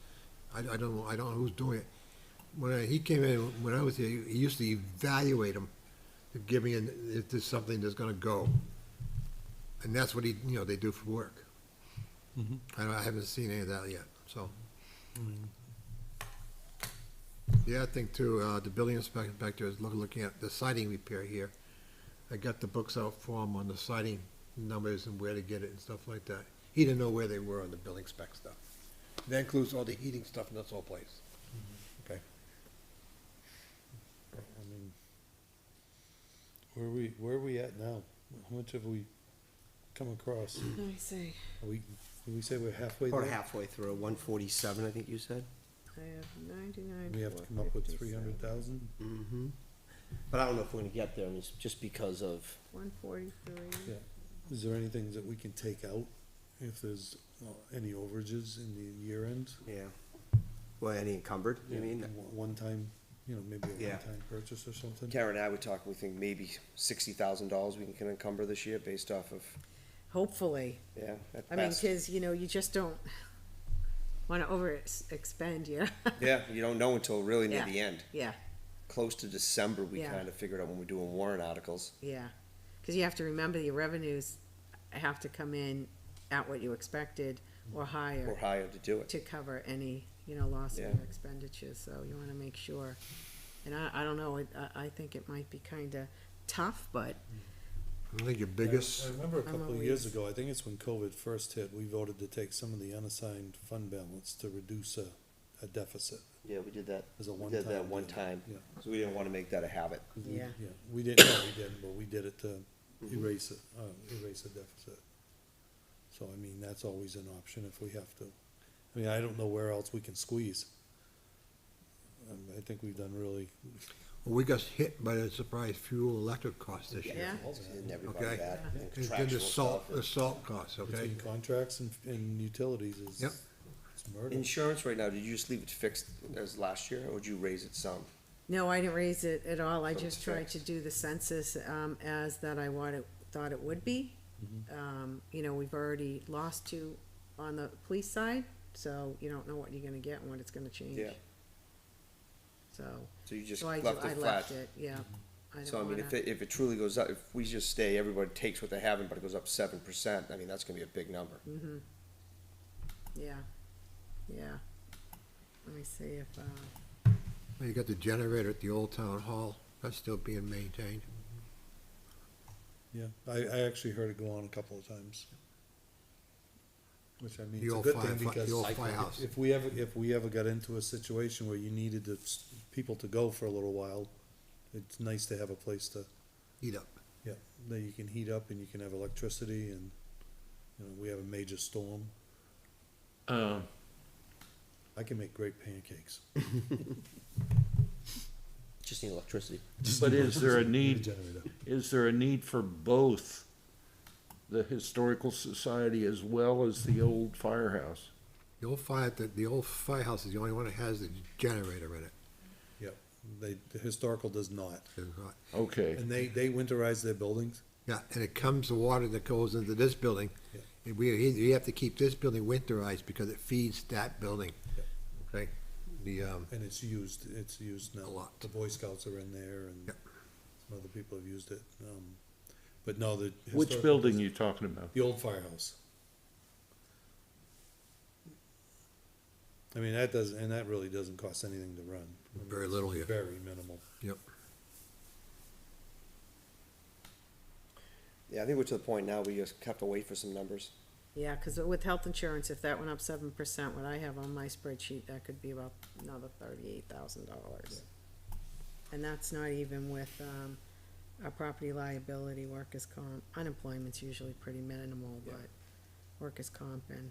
I don't know who's doing it. When he came in, when I was here, he used to evaluate them, to give me if there's something that's gonna go. And that's what they do for work. Mhm. I haven't seen any of that yet, so. I mean, The other thing too, the building inspector is looking at the siding repair here. I got the books out for him on the siding numbers and where to get it and stuff like that. He didn't know where they were on the building spec stuff. That includes all the heating stuff in this whole place. Okay. I mean, where are we at now? How much have we come across? Let me see, Did we say we're halfway there? About halfway through, 147, I think you said. I have 99. We have to come up with 300,000? Mm-hmm. But I don't know if we're gonna get there, I mean, it's just because of, 143. Yeah. Is there anything that we can take out if there's any overages in the year end? yeah. Well, any encumbered, you mean? One time, maybe a Yeah. one-time purchase or something? Karen and I were talking, we think maybe $60,000 we can encumber this year based off of, Hopefully, yeah, at I mean, best. cause you just don't wanna expend, yeah, Yeah, you don't know until really near Yeah. the end. yeah, Close to December, we Yeah. kinda figured out when we're doing warrant articles. yeah. Cause you have to remember your revenues have to come in at what you expected or Or higher higher to do it. to cover any, loss in Yeah. your expenditures, so you wanna make sure. And I don't know, I think it might be kinda tough, but, I think your I biggest, remember a I'm couple of years always- ago, I think it's when COVID first hit, we voted to take some of the unassigned fund balance to reduce a deficit Yeah, we did that. as a We one-time. did that one deal. time, Yeah. so we didn't wanna make that a habit. 'Cause Yeah. We didn't, no, we didn't, but we did it to erase it, erase a deficit. So, I mean, that's always an option if we have to. I mean, I don't know where else we can squeeze. I think we've done really, we got hit by the surprise fuel electric costs this year. Yeah. And everybody Okay. that, and And then contractual the salt, stuff. the salt costs, okay? between contracts and utilities is, Yep. it's murder. Insurance right now, did you just leave it fixed as last year, or would you raise it some? no, I didn't raise it at all, I So just it's tried fixed. to do the census, as that I thought it would be. We've already lost two on the police side, so you don't know what you're gonna get and what it's gonna change. Yeah. So, So you just so I left it left flat? it, yeah. I So I don't mean, wanna- if it truly goes up, if we just stay, everybody takes what they have, but it goes up 7%, I mean, that's gonna be a big number. Yeah, yeah. Let me see if, You got the generator at the old town hall, that's still being maintained. Yeah, I actually heard it go on a couple of times. Which I mean, The it's a old good fire- thing because the old firehouse. if we ever got into a situation where you needed people to go for a little while, it's nice to have a place to, Heat up. that you can heat up and you can have electricity and, we have a major storm. I can make great pancakes. Just need electricity. But is there a need, Generator. is there a need for both the Historical Society as well as the old firehouse? The old firehouse is the only one that has the generator in it. Yep, the historical does not. There's not- Okay, And they winterize their buildings. Yeah, and it comes, the water that goes into this building, Yeah. and we have to keep this building winterized because it feeds that building. Yeah. Okay? And it's used now. A lot. The Boy Scouts are in there and Yep. some other people have used it. But no, the. which historical- building you talking about? The old firehouse. I mean, that really doesn't cost anything to run. I mean, Very it's little, yeah. Very minimal. Yep. Yeah, I think we're to the point now, we just have to wait for some numbers. yeah, cause with health insurance, if that went up 7%, what I have on my spreadsheet, that could be about another $38,000. And that's not even with, our property liability, workers' comp, unemployment's usually pretty minimal, Yeah. but workers' comp and,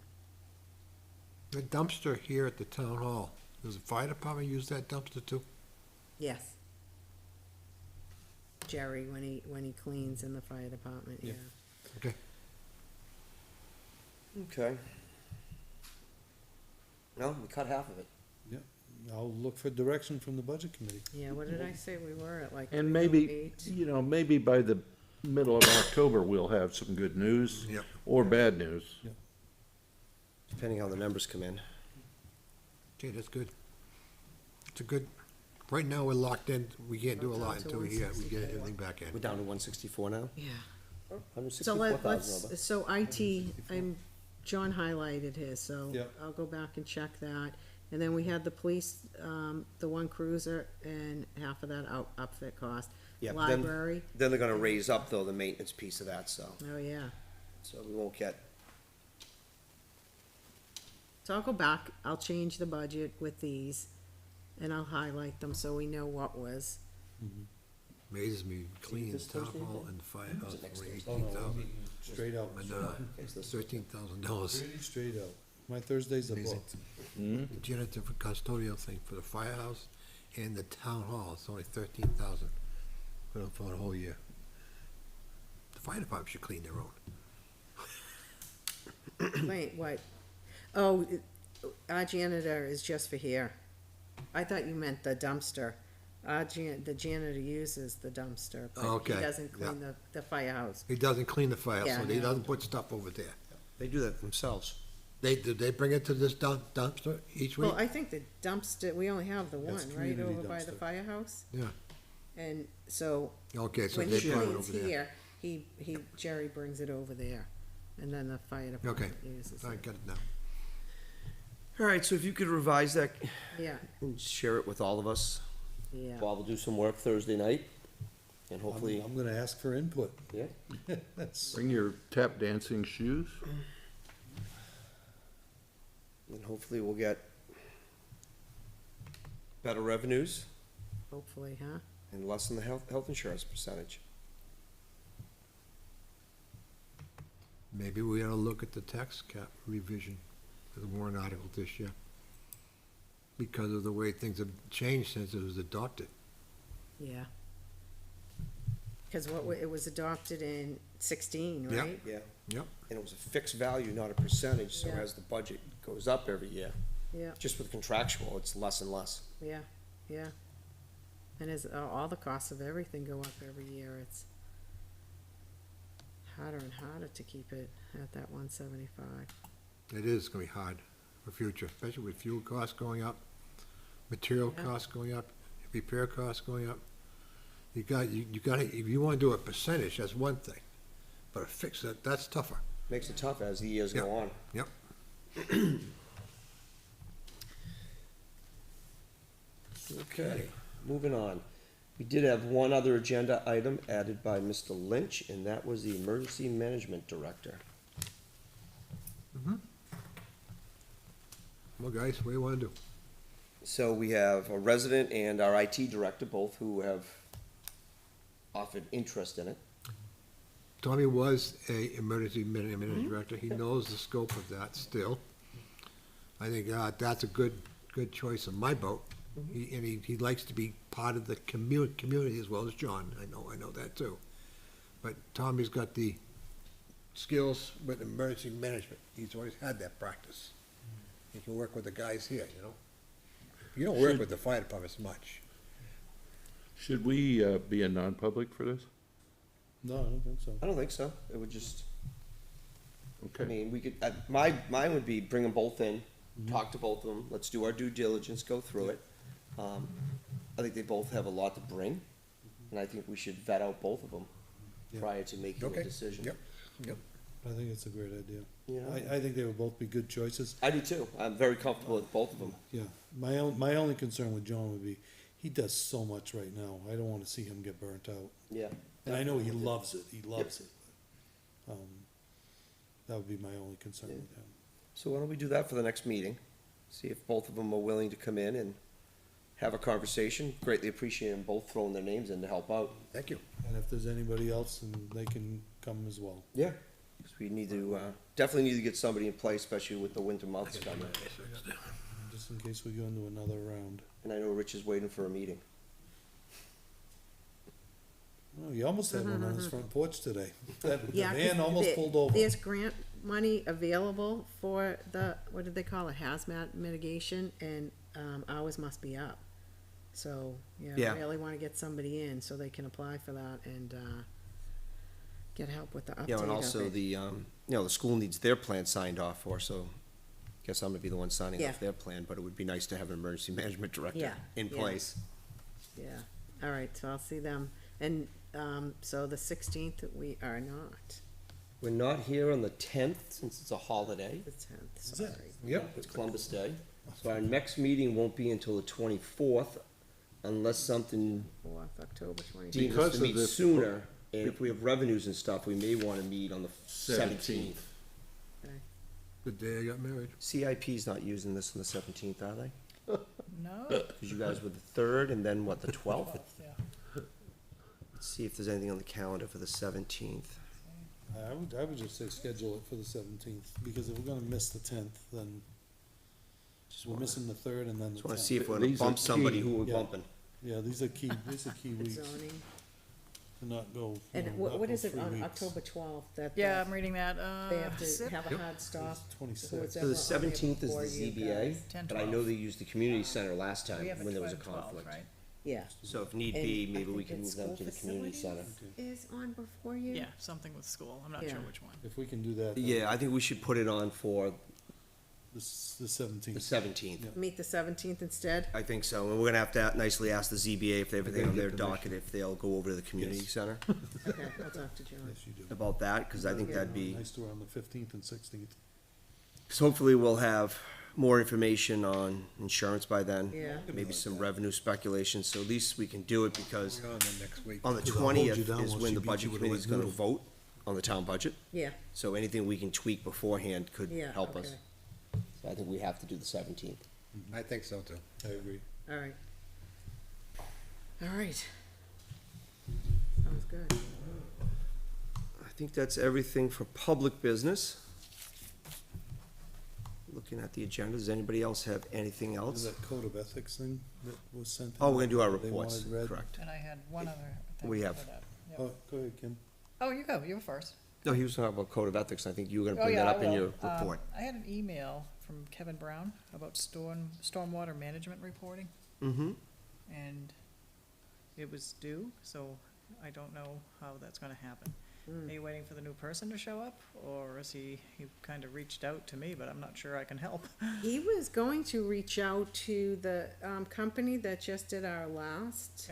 The dumpster here at the town hall, Does the fire department use that dumpster too? Yes. Jerry, when he cleans in the fire department, yeah. Okay. Okay. No, we cut half of it. Yep, I'll look for direction from the budget committee. Yeah, what did I say? We were at like And maybe, 308? you know, maybe by the middle of October, we'll have some good news. Yep. Or bad news. Depending how the numbers come in. Okay, that's good. It's a good, right now, we're locked in, we can't do a lot until we get everything back We're in. down to 164 now? Yeah. So 164,000 over. so IT, John highlighted his, so Yep. I'll go back and check that. And then we had the police, the one cruiser and half of that outfit cost. Yeah, then- Library, Then they're gonna raise up though, the maintenance piece of that, so oh yeah. we won't get, So I'll go back, I'll change the budget with these, and I'll highlight them so we know what was. Amazes me, cleaning this town Thursday, hall Bill? and the firehouse it next for Thursday? Oh, no, 18,000. I'm meeting straight out. And, it's this- $13,000. Pretty straight out. My Thursdays are Amazing. booked. The janitor for custodial thing for the firehouse and the town hall, it's only 13,000 for the whole year. The fire department should clean their own. Wait, what? Oh, our janitor is just for here. I thought you meant the dumpster. The janitor uses the dumpster, but Okay, he doesn't yeah. clean the firehouse. He doesn't clean the fire, Yeah, so he no. doesn't put stuff over there. they do that themselves. Did they bring it to this dumpster each week? Well, I think the dumpster, we only have the That's one, right, community over by the dumpster. firehouse? Yeah, And so okay, so when they he brought it cleans over there. here, Jerry brings it over there, and then the fire department uses I it. got it now. All right, so if you could revise that Yeah, and share it with all of us. yeah. Bob will do some work Thursday night, and hopefully, I'm gonna ask for input. yeah. That's, Bring your tap dancing shoes. And hopefully we'll get better revenues Hopefully, huh? and lessen the health insurance percentage. Maybe we ought to look at the tax cap revision for the warrant article this year. Because of the way things have changed since it was adopted. Yeah. Because it was adopted in 16, Yeah. right? Yeah. Yep. And it was a fixed value, not a percentage, so Yeah. as the budget goes up every year, Yeah, just with contractual, it's less and less. yeah, yeah. And as all the costs of everything go up every year, it's harder and harder to keep it at that 175. It is gonna be hard for future, especially with fuel costs going up, material Yeah. costs going up, repair costs going up. You gotta, if you wanna do a percentage, that's one thing, but a fix, that's tougher. Makes it tough as the years go on. Yep. Okay, moving on. We did have one other agenda item added by Mr. Lynch, and that was the Emergency Management Director. Well, guys, what do you wanna do? So we have a resident and our IT director, both who have offered interest in it. Tommy was a emergency management director, he knows the scope of that still. I think, that's a good choice in my boat. He likes to be part of the community as well as John, I know that too. But Tommy's got the skills with emergency management, he's always had that practice. He can work with the guys here, you know? You don't work with the fire department as much. Should we, be a non-public for this? no, I don't think so. I don't think so. It would just, I Okay. mean, we could, mine would be bring them both in, talk to both of them, let's do our due diligence, go through it. I think they both have a lot to bring, and I think we should vet out both of them Yeah. prior to making a Okay. decision. Yep. I think it's a great idea. Yeah. I think they would both be good choices. I do too. I'm very comfortable with both of them. Yeah, my only concern with John would be, he does so much right now, I don't wanna see him get burnt out. Yeah. And I know he loves it, but, that would be my only concern with him. So why don't we do that for the next meeting? See if both of them are willing to come in and have a conversation. Greatly appreciate them both throwing their names in to help out. Thank you. And if there's anybody else, then they can come as well. Yeah. Because we need to, definitely need to get somebody in place, especially with the winter months coming. I'm just in case we go into another round. And I know Rich is waiting for a meeting. Oh, you almost had one on his front porch today. That, the Yeah, 'cause van almost pulled over. There's grant money available for the, what did they call it, hazmat mitigation, and, ours must be up. So, yeah, Yeah. I really wanna get somebody in so they can apply for that and, get help with the update You know, and of also it. the, you know, the school needs their plan signed off for, so guess I'm gonna be the one signing Yeah. off their plan, but it would be nice to have an emergency management director Yeah, in yeah. place. Yeah, all right, so I'll see them, and, so the 16th, we are not, We're not here on the tenth, since it's a holiday. the 10th, it? sorry. Yep. It's Columbus Day. So our next meeting won't be until the 24th, unless something 4th, October 24th. deems us Because to of meet this- sooner. And if we have revenues and stuff, we may wanna meet on the 17th. The day I got married. CIP's not using this on the 17th, are they? No? Because you guys were the 3rd, and then what, the 12th? Yeah. Let's see if there's anything on the calendar for the 17th. I would just say schedule it for the 17th, because if we're gonna miss the 10th, then we're missing the 3rd and then the Just wanna 10th. see if we're gonna These are bump somebody, key. who we're Yeah. bumping. Yeah, these are key weeks Zoning, to not go. you and know, what, not what go is it 3 on weeks. October 12th, that? Yeah, I'm reading that, They have to SIP. have a hard stop. It's 26. whoever's So ever the on there 17th is before the you ZBA, guys. 10, but I know 12. they used the community center last time We have when there was a 12, conflict. right? Yeah. So if need And be, I maybe we think can it's move them to the school community center. facilities Is on before you? Yeah, something with school, I'm not sure Yeah. which one. If we can do that. then Yeah, I think we should put it on for The the 17th. 17th. Yeah. Meet the 17th instead? I think so, and we're gonna have to nicely ask the ZBA if they have everything on their Get permission. docket, if they'll go over to the community Yes. center Okay, I'll talk to John. Yes, you do. about that, cause I think that'd be, Nice to around the 15th and 16th. cause hopefully we'll have more information on insurance by then. Yeah. Maybe some revenue speculation, so at least we can do it, because We're on the next week. on the I'll hold you 20th down is once when you the beat budget you with a committee's wet gonna noodle. vote on the town budget. Yeah, So anything we can tweak beforehand could yeah, help us. okay, So I think we have to do the 17th. I think so too. I agree. all right. All right. Sounds good. I think that's everything for public business. Looking at the agenda, does anybody else have anything Is else? that code of ethics thing that was sent? Oh, we're in gonna do our that they reports, wanted read? correct. And I had one other thing. We for have- that. Yep. Oh, go ahead, Kim. Oh, you go, you go first. No, he was talking about code of ethics, I think you were gonna Oh, bring yeah, that I up in will. your report. I had an email from Kevin Brown about stormwater management reporting, Mm-hmm. and it was due, so I don't know how that's gonna happen. Are you waiting for the new person to show up, or is he kind of reached out to me, but I'm not sure I can help. He was going to reach out to the, company that just did our last.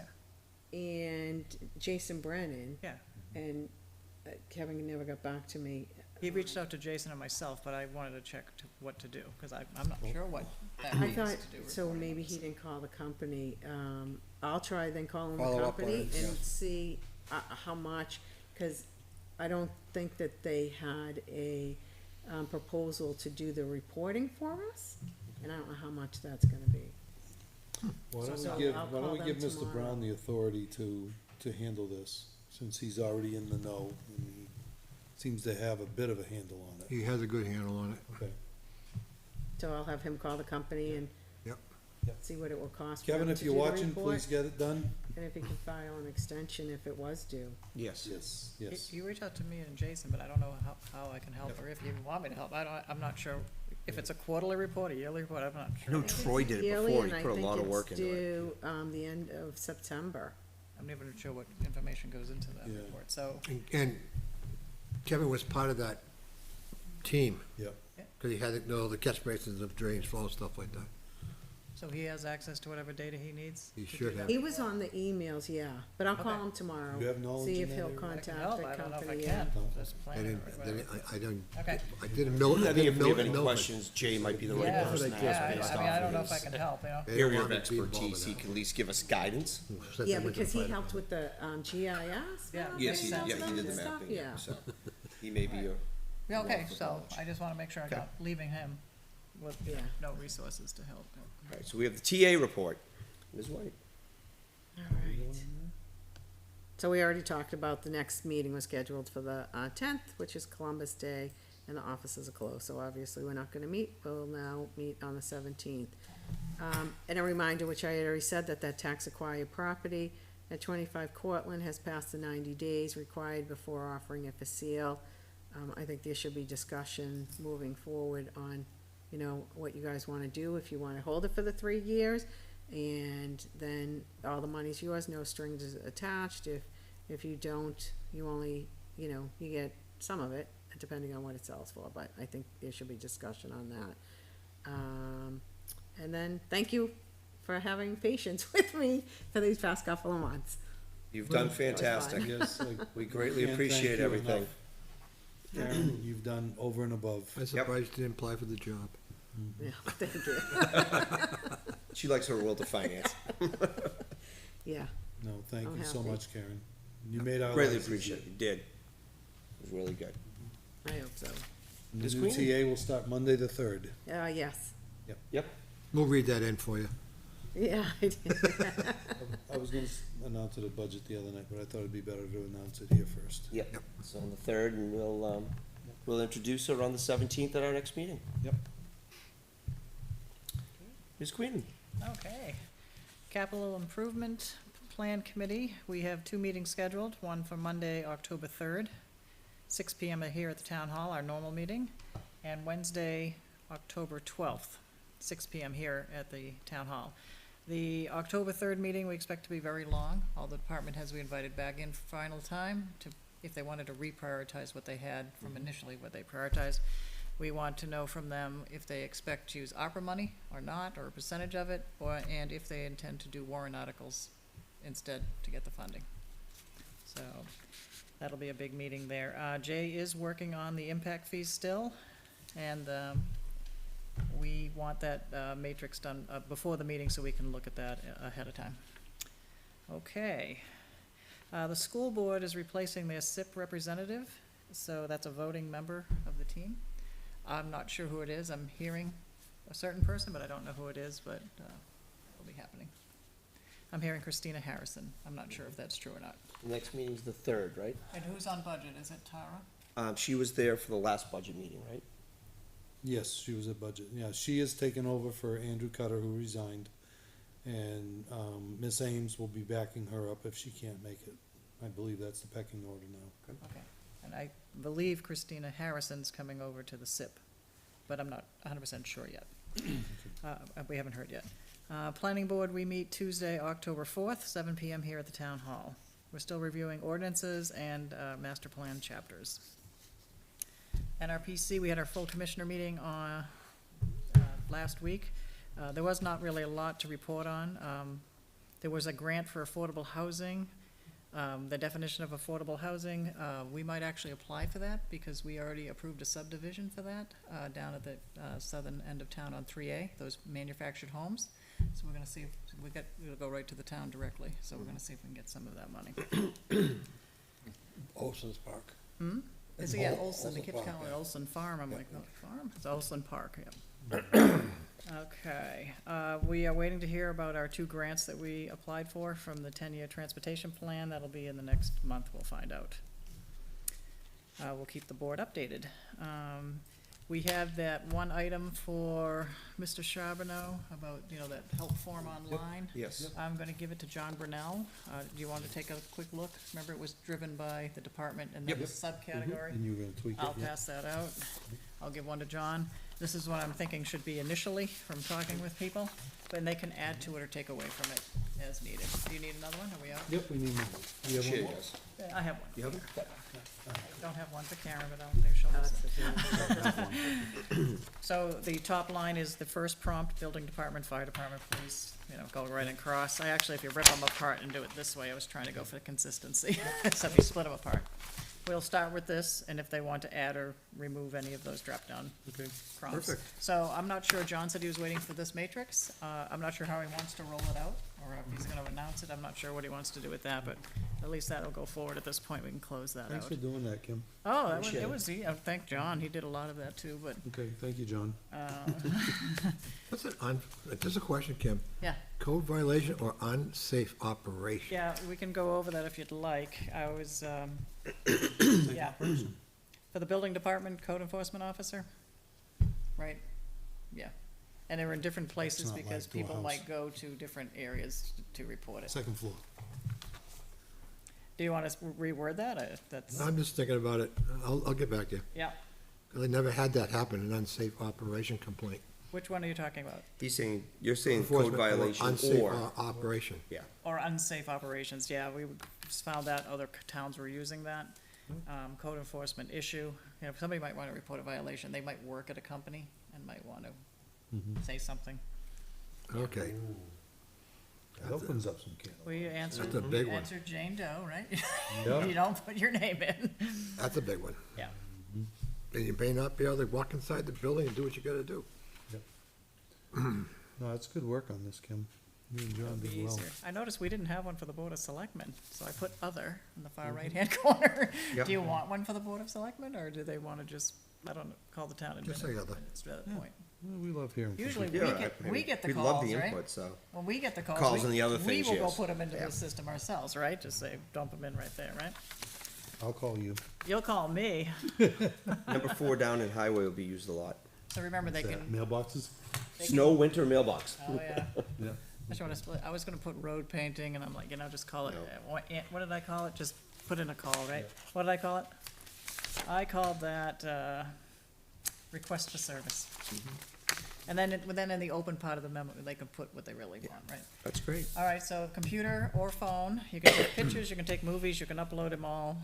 Yeah. And Jason Brennan, Yeah, and Kevin never got back to me. he reached out to Jason and myself, but I wanted to check what to do, because I'm not sure what that I means thought, to do so reporting. maybe he didn't call the company. I'll try then calling the Follow up on company it, and yeah. see, how much, cause I don't think that they had a, proposal to do the reporting for us, and I don't know how much that's gonna be. Why don't So we give, I'll why don't we call give them Mr. tomorrow. Brown the authority to handle this, since he's already in the know, and he seems to have a bit of a handle on it. He has a good handle on it. Okay. So I'll have him call the company and Yep. see what it will cost for Kevin, him if to you're do the watching, report, please get it done. and if he can file an extension if it was due. Yes. Yes, yes. You reached out to me and Jason, but I don't know how I can help, or if you even want me to help. I'm not sure if it's a quarterly report, a yearly report, I'm not I sure. know Troy did it Yearly, before, he and I put a think lot of it's work into it. due, the end of September. I'm never sure what information goes into that Yeah. report, so, And Kevin was part of that team, Yep. because he had to know the catch basins of drains, flow, stuff like that. so he has access to whatever data he needs? He to do should that? have. He was on the emails, yeah, but I'll call Okay. him tomorrow. You have knowledge See in if that he'll area? I can contact help, the I don't know if I company, yeah. can, this I plan or didn't, whatever. I didn't, Okay. I didn't know. I think if we have any know it. questions, Jay might be the right Yeah, person to yeah, ask based I mean, I don't know off if I of can his help, you know? They didn't area of want me to be involved expertise, in he that. can at least give us guidance. Said Yeah, they went to because he fight helped about with the, GIS. Yeah. mapping Yes, and he stuff did the and stuff, mapping, Yeah, so he may be your, Yeah, okay, Wonderful so knowledge. I just wanna make sure I'm not leaving him with yeah. no resources to help. alright, so we have the TA report. Ms. White? All right. So we already talked about the next meeting was scheduled for the, 10th, which is Columbus Day, and the offices are closed, so obviously we're not gonna meet. We'll now meet on the 17th. And a reminder, which I had already said, that tax acquired property at 25 Cortlandt has passed the 90 days required before offering it for sale. I think there should be discussion moving forward on, you know, what you guys wanna do, if you wanna hold it for the 3 years, and then all the money's yours, no strings attached. If you don't, you only, you know, you get some of it, depending on what it sells for, but I think there should be discussion on that. And then, thank you for having patience with me for these past couple of months. You've done That was fun. fantastic. Yes, We greatly Can't thank appreciate you everything. enough. Karen, you've done over and above. I'm surprised you didn't apply for the job. Yeah, thank you. She likes her world of finance. Yeah, No, thank I'm you so happy. much, Karen. You made our Greatly lives appreciate it. You did. It was really good. I hope so. The Ms. new Queen? TA will start Monday the 3rd. Yes, Yep. We'll read that in for you. yeah, I did. I was gonna announce it at budget the other night, but I thought it'd be better to announce it here first. Yep. So on the 3rd, and we'll introduce her on the 17th at our next meeting. Yep. Ms. Queen? Okay. Capital Improvement Plan Committee, we have 2 meetings scheduled, one for Monday, October 3rd, 6 PM here at the Town Hall, our normal meeting, and Wednesday, October 12th, 6 PM here at the Town Hall. The October 3rd meeting, we expect to be very long. All the department heads we invited back in for final time to, if they wanted to reprioritize what they had from initially what they prioritized. We want to know from them if they expect to use opera money or not, or a percentage of it, and if they intend to do warrant articles instead to get the funding. So, that'll be a big meeting there. Jay is working on the impact fees still, and, we want that, matrix done, before the meeting so we can look at that ahead of time. Okay. The school board is replacing their SIP representative, so that's a voting member of the team. I'm not sure who it is. I'm hearing a certain person, but I don't know who it is, but it'll be happening. I'm hearing Christina Harrison. I'm not sure if that's true or not. The next meeting's the 3rd, right? And who's on budget? Is it Tara? She was there for the last budget meeting, right? Yes, she was at budget. Yeah, she has taken over for Andrew Cutter, who resigned. And, Miss Ames will be backing her up if she can't make it. I believe that's the pecking order now. Okay. And I believe Christina Harrison's coming over to the SIP, but I'm not 100% sure yet. We haven't heard yet. Planning Board, we meet Tuesday, October 4th, 7 PM here at the Town Hall. We're still reviewing ordinances and master plan chapters. NRPC, we had our full commissioner meeting last week. There was not really a lot to report on. There was a grant for affordable housing. The definition of affordable housing, we might actually apply for that because we already approved a subdivision for that down at the southern end of town on 3A, those manufactured homes. So we're gonna see if we'll go right to the town directly, so we're gonna see if we can get some of that money. Olson's Park. Is it, yeah, Olson Olson, they keep Park, calling it yeah. Olson Farm, I'm Yeah, like, yeah. what farm? It's Olson Park, yeah. Okay, we are waiting to hear about our 2 grants that we applied for from the 10-year transportation plan. That'll be in the next month, we'll find out. We'll keep the board updated. We have that one item for Mr. Charbonneau about, you know, that help form online. Yes. I'm gonna give it to John Brunel. Do you want to take a quick look? Remember, it was driven by the department and then the subcategory? And you were gonna tweak it, I'll yeah. pass that out. I'll give one to John. This is what I'm thinking should be initially from talking with people, but they can add to it or take away from it as needed. Do you need another one? Are we out? Yep, we need more. You have one She more? does. I have one. You have it? I don't have one for Karen, but I don't think she'll listen. So the top line is the first prompt, building department, fire department, police, you know, go right across. I actually, if you rip them apart and do it this way, I was trying to go for consistency, so if you split them apart. We'll start with this, and if they want to add or remove any of those drop-down Okay. prompts. Perfect. So I'm not sure, John said he was waiting for this matrix. I'm not sure how he wants to roll it out, or if he's gonna announce it. I'm not sure what he wants to do with that, but at least that'll go forward at this point. We can close that Thanks out. for doing that, Kim. Oh, Appreciate it it. was, thank John, he did a lot of that too, but, Okay, thank you, John. What's it on, just a question, Kim. yeah. Code violation or unsafe operation? Yeah, we can go over that if you'd like. I was, yeah. For the building department, code enforcement officer, right? Yeah. And they're in different places not because like to a people house. might go to different areas to report it. Second floor. Do you want us to reword that? That's, I'm just thinking about it. I'll get back to you. yeah. 'Cause I never had that happen, an unsafe operation complaint. Which one are you talking about? You're saying code Enforcement or violation unsafe or, operation. yeah. Or unsafe operations, yeah, we just found that other towns were using that. Code enforcement issue, you know, somebody might wanna report a violation, they might work at a company and might wanna say something. Okay. That opens up some can of We answered, That's a big one. answered Jane Doe, right? Yeah. You don't put your name in, That's a big one. yeah. And you may not be able to walk inside the building and do what you gotta do. No, that's good work on this, Kim. You and John It'll be did well. easier. I noticed we didn't have one for the Board of Selectmen, so I put other in the far right-hand corner. Yep. Do you want one for the Board of Selectmen, or do they wanna just, I don't know, call the town Just administrator? say other. It's to that point. Well, we love hearing from Usually people. we get the We'd love calls, the right? input, so. When we get the calls. Calls we- and the other things, We will go yes. put them into Yeah. the system ourselves, right? Just say, dump them in right there, right? I'll call you. You'll call me, Number 4 down in highway will be used a lot. so remember they What's can. that, mailboxes? they Snow, winter, mailbox. can- Oh, yeah. Yeah. I just wanna split, I was gonna put road painting, and I'm like, just call it, No. what did I call it? Just put in a call, right? What did I call it? I called that, request for service. And then, then in the open part of the memo, they can put what they really want, right? That's great. All right, so computer or phone, you can take pictures, you can take movies, you can upload them all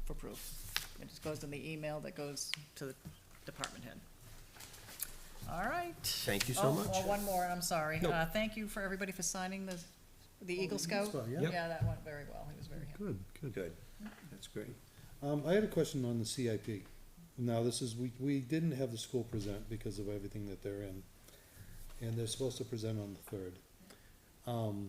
for proof. It just goes in the email that goes to the department head. All right. Thank you so Oh, much. oh, one more, I'm sorry. No. Thank you for everybody for signing the Eagle Scout. Scout, yeah. Yep. Yeah, that went very well, he was very happy. Good, good. Good. That's great. I had a question on the CIP. Now, this is, we didn't have the school present because of everything that they're in. And they're supposed to present on the 3rd.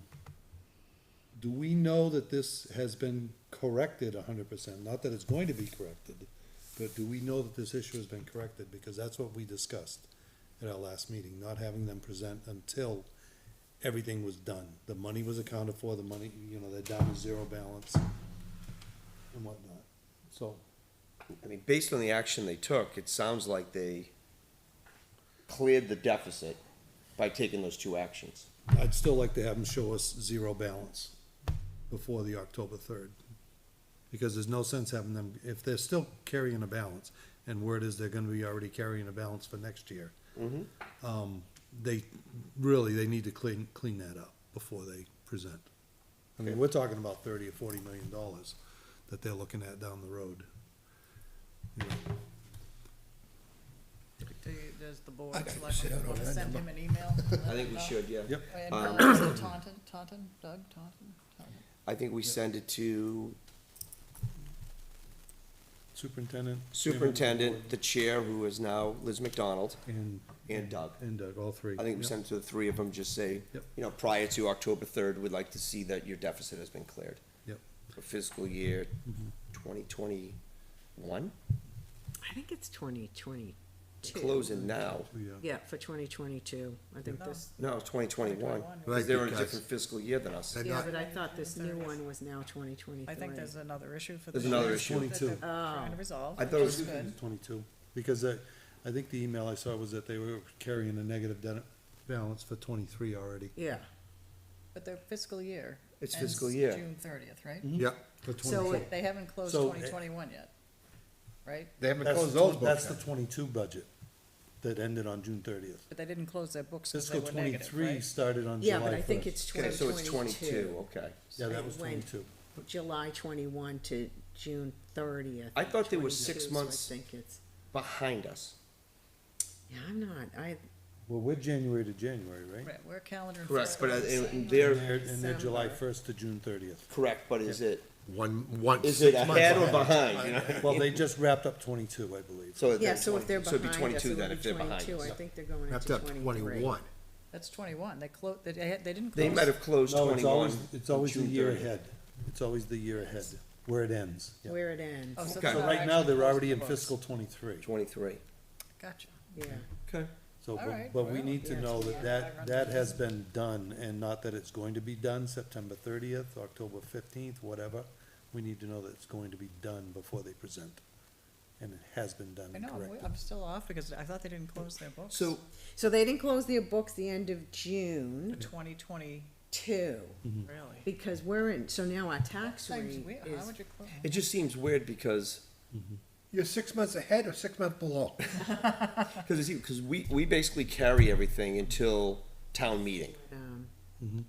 Do we know that this has been corrected 100%? Not that it's going to be corrected, but do we know that this issue has been corrected? Because that's what we discussed at our last meeting, not having them present until everything was done. The money was accounted for, the money, you know, they're down to zero balance and whatnot. So, I mean, based on the action they took, it sounds like they cleared the deficit by taking those 2 actions. I'd still like to have them show us zero balance before the October 3rd. Because there's no sense having them, if they're still carrying a balance, and word is they're gonna be already carrying a balance for next year. They need to clean that up before they present. I mean, we're talking about $30 or $40 million that they're looking at down the road. You know, Does the board I gotta select, sit down on want to that send him number. an email? I think we should, yeah. Yep. And Um, Taunton, Doug, Taunton? I think we send it to Superintendent. superintendent, the chair, who is now Liz McDonald, And. and Doug. And Doug, all three. I think we Yep. send it to the 3 of them, just say, Yep. you know, prior to October 3rd, we'd like to see that your deficit has been cleared. Yep. For fiscal year Mhm. 2021, I think it's 2022. closing now. Yeah. Yeah, for 2022. I think this, No, it's 2021, 2021. because they're in a Right, different fiscal year than us. They're yeah, not- but I thought this new one was now 2023. I think there's another issue for. There's this another year issue. that they're 22. Trying to resolve. I thought it which was- is good. 22, because I think the email I saw was that they were carrying a negative balance for 23 already. Yeah, But their fiscal year. It's ends fiscal year. June 30th, right? Yeah, For So 22. it- They haven't closed So, 2021 yet, right? they haven't That's closed the those twen- books That's the yet. 22 budget that ended on June 30th. But they didn't close their books because they Fiscal were negative, 23 right? started on yeah, July 1st. but I think it's Okay, so it's 2022. 22, okay. Yeah, that was it went- 22. July 21 to June 30th. I thought there was 6 22, so months I think it's, behind us. yeah, I'm not, Well, we're January to January, right? Right, we're calendar and Correct, fiscal. but are the in same. their, And they're July December. 1st to June 30th. correct, but is it Once. ahead or behind, you know? Well, they just wrapped up 22, I believe. So yeah, then so if they're 20 so it'd be behind us, 22 it'll then, be if they're behind 22. I us. think they're going That's into up 23. 21. That's 21, they didn't close. They might have closed No, it's 21 it's always the June year 30th. ahead. It's always the year ahead, where it ends. Yeah. Where it ends, Oh, Okay. it's So not right now, actually they're already in closed the books. fiscal 23. 23. Gotcha. yeah. Okay. So, All right, but we well, need to yeah. know Yeah. that has been done, and not that it's going to be done September 30th, October 15th, whatever. We need to know that it's going to be done before they present. and it has been done I know, correctly. I'm still off because I thought they didn't close their books. So they didn't close their books the end of June 2020, too, really? because we're in, so now our tax Seems rate weird. is. How would you close? It just seems weird because, You're 6 months ahead or 6 months below? because we basically carry everything until town meeting,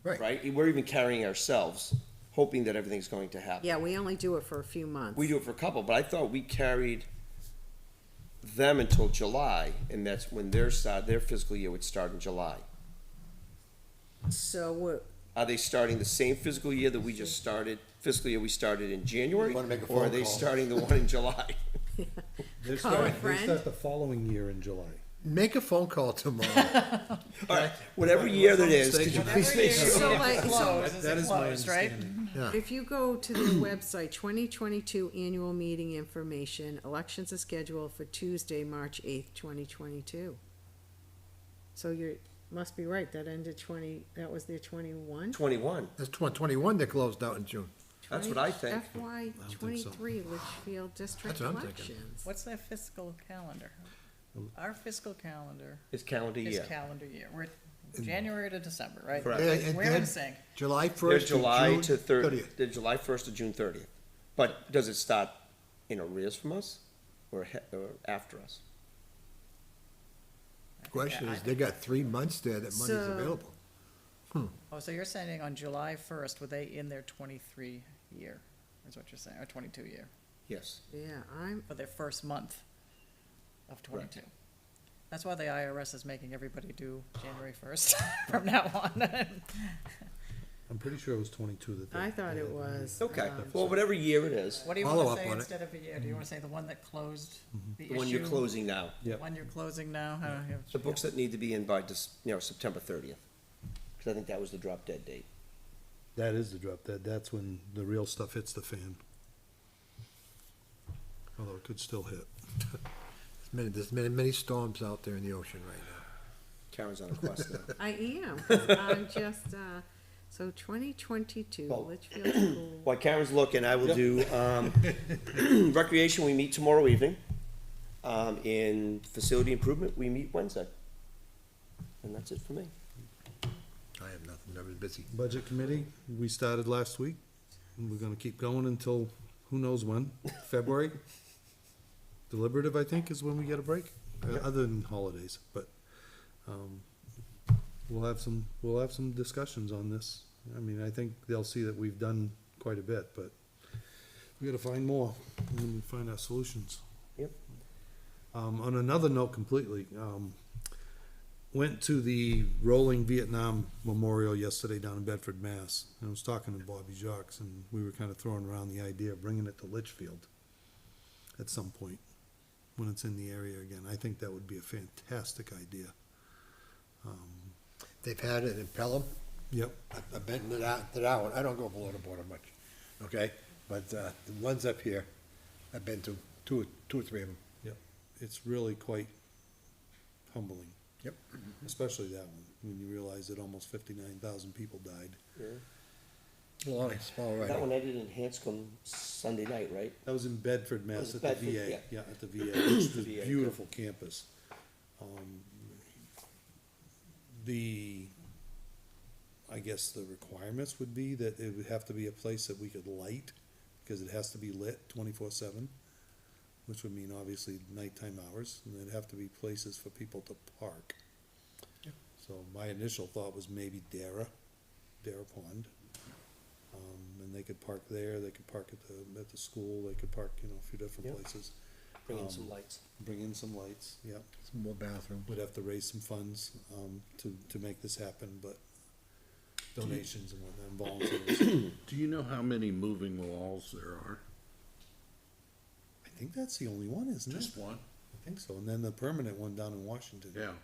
right? We're even carrying ourselves, hoping that everything's going to happen. Yeah, we only do it for a few months. We do it for a couple, but I thought we carried them until July, and that's when their fiscal year would start in July. So we're, Are they starting the same fiscal year that we just started, fiscal year we started in January? You wanna make a Or are phone they call. starting the one in July? They Call a start, they friend. start the following year in July. Make a phone call tomorrow. All right, whatever year that is, could you please make sure? So like, so Closed, That is my closed, right? understanding. Yeah. if you go to the website, 2022 annual meeting information, elections are scheduled for Tuesday, March 8th, 2022. So you're, must be right, that ended 20, that was their 21? 21, That's 21 they closed out in June. that's what I think. FY think so. 23 Litchfield District That's what I'm thinking. elections. What's their fiscal calendar? Our fiscal calendar It's calendar is year. calendar year. We're January to December, right? Correct. Yeah, and We're in then sync. July They're 1st to July June to 30th. They're July 1st to June 30th. But does it start in arrears from us or or after us? Question is, they got 3 months there that money's So- available. Oh, so you're saying on July first, were they in their 23 year, is what you're saying, or 22 year, Yes. Yeah, I'm, for their first month of 22? That's why the IRS is making everybody do January 1st from now on. I'm pretty sure it was 22 that they. I thought it was. Okay, well, whatever year it is, What do you Follow want to up say on it. instead of a year? Do you want to say the one that closed the issue? the one you're closing now. The Yep. one you're closing now? The books that need to be in by, September 30th. Because I think that was the drop dead date. That is the drop dead. That's when the real stuff hits the fan. Although it could still hit. There's many storms out there in the ocean right now. Karen's on a quest now. I am, I'm just, so 2022 Well, Litchfield School. While Karen's looking, I will do, recreation, we meet tomorrow evening. In facility improvement, we meet Wednesday. And that's it for me. I have nothing, I've been busy. Budget committee, we started last week, and we're gonna keep going until who knows when, February. Deliberative, I think, is when we get a break, other than holidays, but, we'll have some discussions on this. I mean, I think they'll see that we've done quite a bit, but we gotta find more, and then we find our solutions. Yep. On another note completely, went to the Rolling Vietnam Memorial yesterday down in Bedford, Mass. And I was talking to Bobby Jacques, and we were kind of throwing around the idea of bringing it to Litchfield at some point, when it's in the area again. I think that would be a fantastic idea. They've had it in Pelham. Yep, I've been to that one. I don't go below the border much, okay? But the ones up here, I've been to two or three of them. yep. It's really quite humbling. Yep. Especially that one, when you realize that almost 59,000 people died. A lot of small That writing. one ended in Hanscom Sunday night, right? That was in Bedford, Mass, Was at it the Bedford? VA. Yeah. Yeah, at the VA. It's a VA, beautiful campus. I guess the requirements would be that it would have to be a place that we could light, because it has to be lit 24/7, which would mean obviously nighttime hours, and there'd have to be places for people to park. So my initial thought was maybe Dara Pond. And they could park there, they could park at the school, they could park, a few different Yep. places. Bring in some lights. Bring in some lights, yep. Some more bathrooms. Would have to raise some funds, to make this happen, but donations and whatnot, and volunteers. Do you know how many moving walls there are? I think that's the only one, isn't it? Just one? I think so, and then the permanent one down in Washington. Yeah.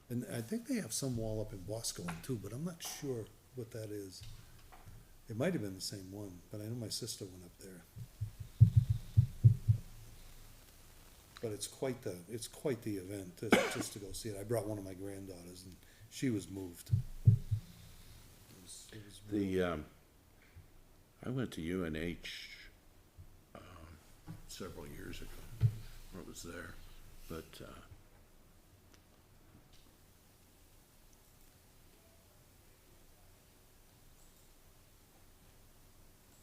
And I think they have some wall up in Boscawen too, but I'm not sure what that is. It might have been the same one, but I know my sister went up there. But it's quite the event, just to go see it. I brought one of my granddaughters and she was moved. It was really- I went to UNH, several years ago. I was there, but,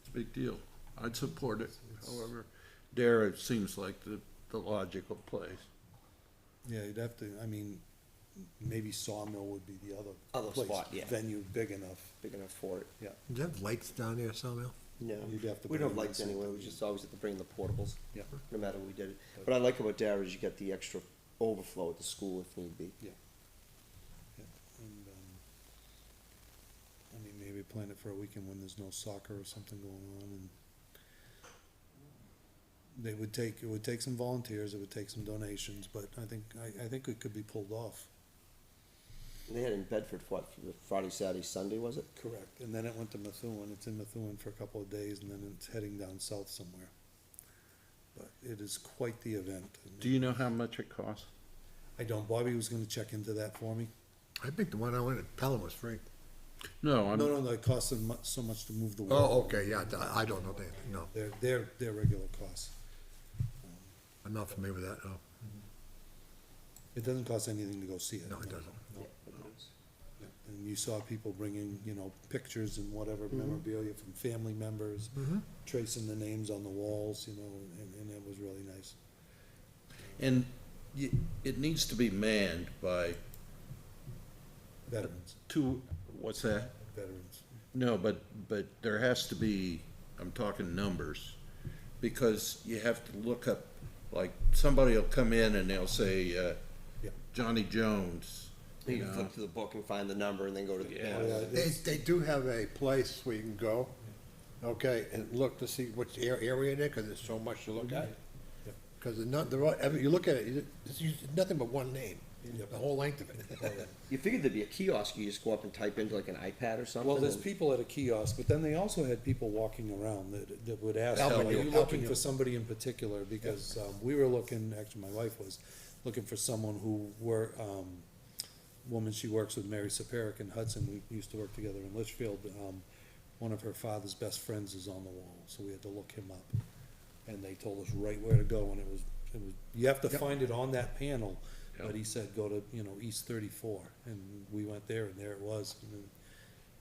it's a big deal. I'd support it. However, Dare, it seems like the logical place. Yeah, you'd have to, I mean, maybe Sawmill would be the other Other place, spot, yeah. venue big enough, Big enough for it. yeah. Do you have lights down there, Sawmill? No, You'd have to we don't have bring in lights anyway, we just always have to bring the portables. Yeah. No matter what we did it. What I like about Dara is you get the extra overflow at the school if need be. Yeah. And, I mean, maybe plan it for a weekend when there's no soccer or something going on, and it would take some volunteers, it would take some donations, but I think it could be pulled off. They had in Bedford, what, for the Friday, Saturday, Sunday, was it? Correct. And then it went to Methuen, it's in Methuen for a couple of days, and then it's heading down south somewhere. But it is quite the event. Do you know how much it costs? I don't, Bobby was gonna check into that for me. I think the one I went at Pelham was free. No, No, it costs them so much to move the water. Oh, okay, yeah, I don't know that, no. They're regular costs. I'm not familiar with that, no. It doesn't cost anything to go see it. No, it doesn't. No. And you saw people bringing, pictures and whatever memorabilia from family members, tracing the names on the walls, and it was really nice. and it needs to be manned by Veterans, what's that? veterans. No, but there has to be, I'm talking numbers, because you have to look up, like, somebody will come in and they'll say, Yeah. Johnny Jones, You you can know. flip through the book and find the number and then go to the Yeah. panel. Yeah, They do have a place where you can go, okay, and look to see which area in there, cause there's so much to look at. Yep. Cause you look at it, it's nothing but one name, Yep. the whole length of it. You figured there'd be a kiosk, you just go up and type into like an iPad or something? Well, there's and- people at a kiosk, but then they also had people walking around that would ask, Helping are you, you helping looking you. for somebody in particular? Because, we were looking, actually, my wife was looking for someone who woman, she works with Mary Saperic in Hudson, we used to work together in Litchfield. One of her father's best friends is on the wall, so we had to look him up. And they told us right where to go, and it was, you have to Yep. find it on that panel. Yep. But he said, go to, East 34, and we went there, and there it was. And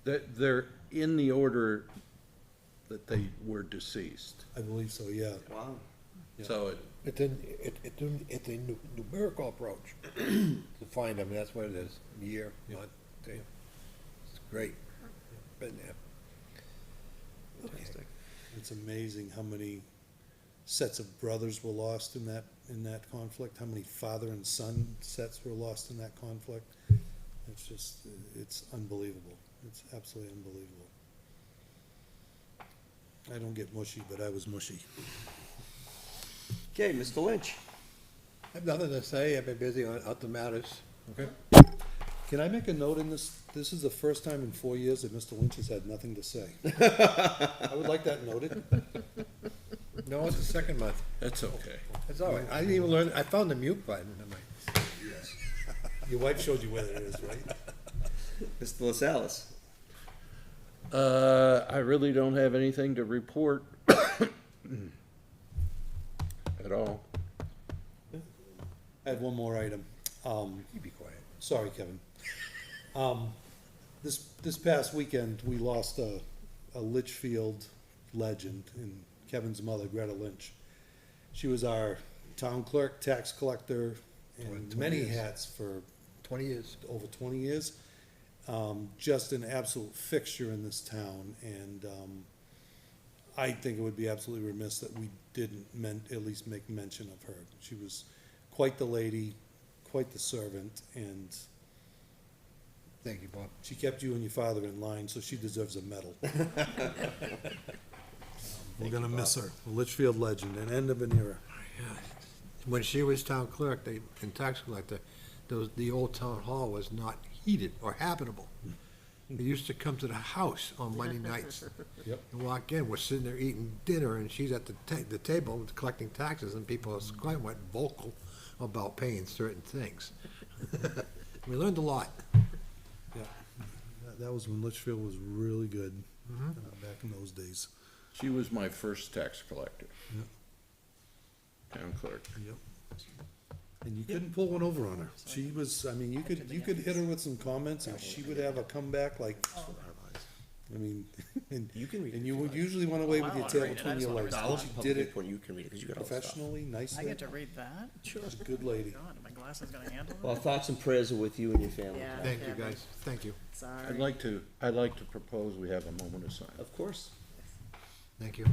then They're in the order that they were deceased. I believe so, yeah. Wow. Yeah. So It's a numerical approach to find them, that's what it is, year, Yeah. month, day. It's great, been there. Fantastic. It's amazing how many sets of brothers were lost in that conflict, how many father and son sets were lost in that conflict. It's just, it's unbelievable. It's absolutely unbelievable. I don't get mushy, but I was mushy. Okay, Mr. Lynch. I have nothing to say, I've been busy on other matters. Okay. Can I make a note in this? This is the first time in 4 years that Mr. Lynch has had nothing to say. I would like that noted. No, it's the second month, that's okay. it's all right, I didn't even learn, I found the mute button, I'm like, Your wife showed you where it is, right? Mr. LaSalle's. I really don't have anything to report at all. I have one more item. you be quiet. Sorry, Kevin. This past weekend, we lost a Litchfield legend in Kevin's mother, Greta Lynch. She was our town clerk, tax collector, and 20 many years. hats for 20 years. over 20 years. Just an absolute fixture in this town, and I think it would be absolutely remiss that we didn't at least make mention of her. She was quite the lady, quite the servant, and Thank you, Bob. she kept you and your father in line, so she deserves a medal. We're gonna miss her, a Litchfield legend, an end of an era. When she was town clerk, and tax collector, the old town hall was not heated or habitable. They used to come to the house on Monday nights. Yep. And walk in, we're sitting there eating dinner, and she's at the table collecting taxes, and people are quite vocal about paying certain things. We learned a lot. Yeah, that was when Litchfield was really good, back in those days. She was my first tax collector. town clerk. Yep. And you couldn't pull one over on her. She was, I mean, you could hit her with some comments and she would have a comeback like, I mean, and You can read it and if you you would like. usually want away Oh, I with your wanna tail read it. I between just your wanna legs. respond. But she did it You can read it, because you got all the stuff. professionally, I nicely. get to read that? Sure. Good lady. God, my glasses gonna handle Well, it? thoughts and prayers are with you and your family. Yeah. Thank you, Kevin. guys, thank you, Sorry. I'd like to propose we have a moment of silence. Of course. thank you.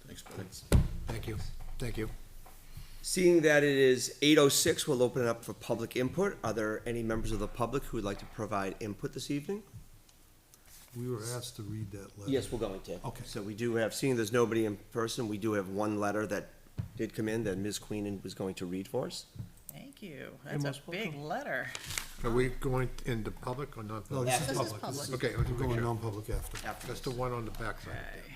Thanks, buddy. Thank you, thank you. Seeing that it is 8:06, we'll open it up for public input. Are there any members of the public who would like to provide input this evening? We were asked to read that letter. Yes, we're going to. Okay. So we do have, seeing there's nobody in person, we do have one letter that did come in that Ms. Queenan was going to read for us. Thank you. That's a big letter. Are we going into public or not? No, this is This is public. public. Okay, We're let's going make sure. non-public after. That's the one on the backside. Okay.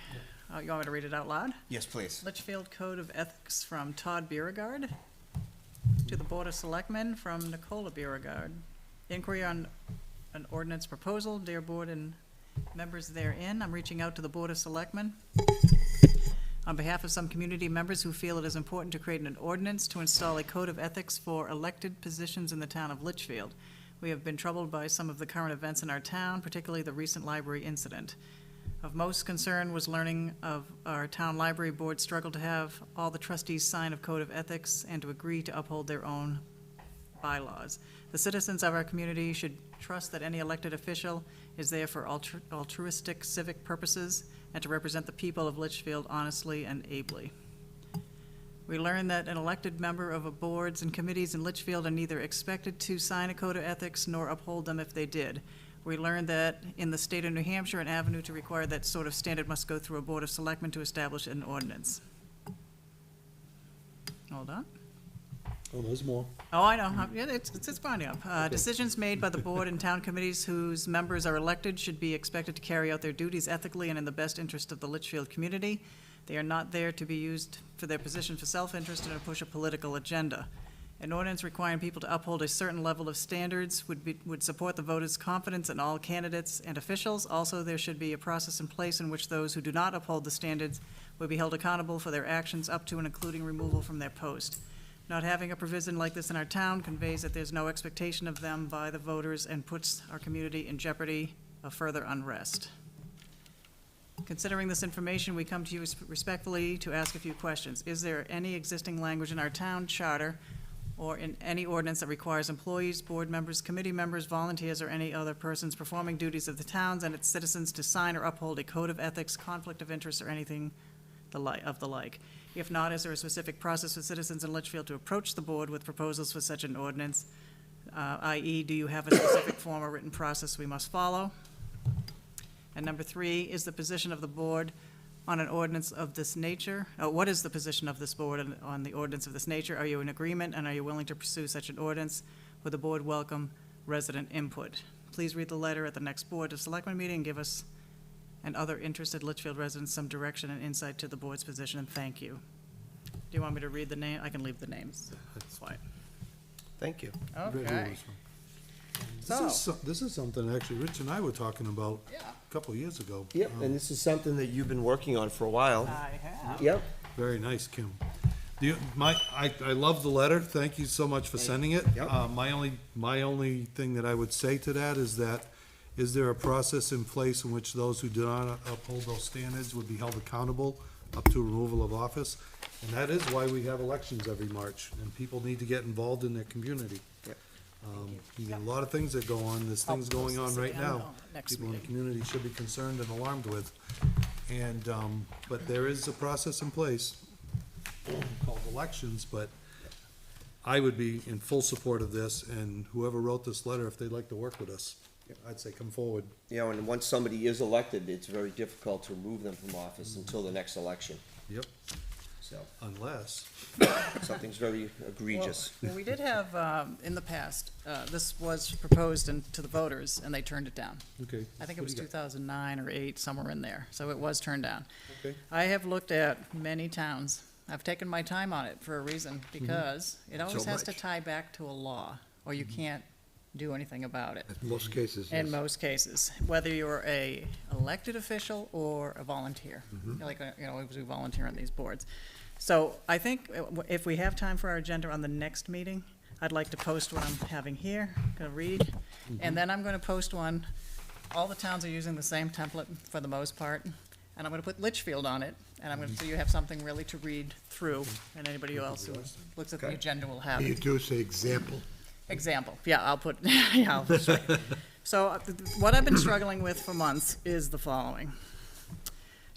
Oh, you want me to read it out loud? Yes, please. Litchfield Code of Ethics from Todd Beauregard to the Board of Selectmen from Nicola Beauregard. Inquiry on an ordinance proposal, dear board and members therein. I'm reaching out to the Board of Selectmen on behalf of some community members who feel it is important to create an ordinance to install a code of ethics for elected positions in the town of Litchfield. We have been troubled by some of the current events in our town, particularly the recent library incident. Of most concern was learning of our town library board struggle to have all the trustees sign a code of ethics and to agree to uphold their own bylaws. The citizens of our community should trust that any elected official is there for altruistic civic purposes and to represent the people of Litchfield honestly and ably. We learned that an elected member of a boards and committees in Litchfield are neither expected to sign a code of ethics nor uphold them if they did. We learned that in the state of New Hampshire, an avenue to require that sort of standard must go through a board of selectmen to establish an ordinance. Hold on. Oh, there's more. Oh, I know. Yeah, it's binding up. Decisions made by the board and town committees whose members are elected should be expected to carry out their duties ethically and in the best interest of the Litchfield community. They are not there to be used for their position for self-interest and to push a political agenda. An ordinance requiring people to uphold a certain level of standards would support the voters' confidence in all candidates and officials. Also, there should be a process in place in which those who do not uphold the standards would be held accountable for their actions up to and including removal from their post. Not having a provision like this in our town conveys that there's no expectation of them by the voters and puts our community in jeopardy of further unrest. Considering this information, we come to you respectfully to ask a few questions. Is there any existing language in our town charter or in any ordinance that requires employees, board members, committee members, volunteers, or any other persons performing duties of the towns and its citizens to sign or uphold a code of ethics, conflict of interest, or anything of the like? If not, is there a specific process for citizens in Litchfield to approach the board with proposals for such an ordinance? I.e., do you have a specific form or written process we must follow? And number 3, is the position of the board on an ordinance of this nature? What is the position of this board on the ordinance of this nature? Are you in agreement, and are you willing to pursue such an ordinance? Would the board welcome resident input? Please read the letter at the next Board of Selectmen meeting and give us and other interested Litchfield residents some direction and insight to the board's position, and thank you. Do you want me to read the name? I can leave the names. That's fine. Thank you. Okay. This is something actually Rich and I were talking about Yeah, a couple of years ago. Yep, and this is something that you've been working on for a while. I have. Yep. Very nice, Kim. I love the letter. Thank you so much for sending it. Yep. My only thing that I would say to that is there a process in place in which those who do not uphold those standards would be held accountable up to removal of office? And that is why we have elections every March, and people need to get involved in their community. Yep. You got a lot of things that go on. There's things going on right now. Next People in the meeting. community should be concerned and alarmed with. And, but there is a process in place called elections, but I would be in full support of this, and whoever wrote this letter, if they'd like to work with us, I'd say come forward. You know, and once somebody is elected, it's very difficult to remove them from office until the next election. Yep. So, Unless, something's very egregious. Well, we did have, in the past, this was proposed to the voters, and they turned it down. okay. I think it What was do you got? 2009 or 8, somewhere in there, so it was turned down. Okay. I have looked at many towns. I've taken my time on it for a reason, because it always So has to much. tie back to a law, or you can't do anything about it. In most cases, In yes. most cases, whether you're a elected official or a volunteer, like, we volunteer on these boards. So I think if we have time for our agenda on the next meeting, I'd like to post what I'm having here, gonna read, and then I'm gonna post one. All the towns are using the same template for the most part, and I'm gonna put Litchfield on it, and I'm gonna, so you have something really to read through, and anybody else who looks at the agenda will have You it. do say example. Example, yeah, I'll put, yeah, I'll show you. So what I've been struggling with for months is the following.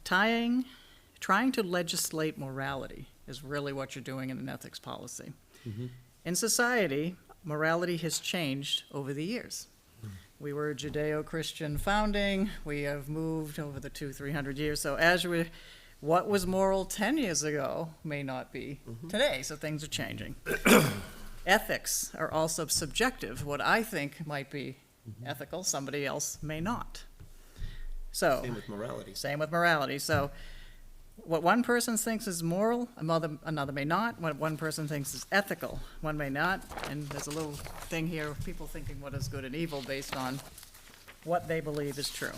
Trying to legislate morality is really what you're doing in an ethics policy. In society, morality has changed over the years. We were Judeo-Christian founding, we have moved over the 200-300 years, so what was moral 10 years ago may not be today, so things are changing. Ethics are also subjective. What I think might be ethical, somebody else may not. So. Same with morality. Same with morality. So what one person thinks is moral, another may not. What one person thinks is ethical, one may not. And there's a little thing here of people thinking what is good and evil based on what they believe is true.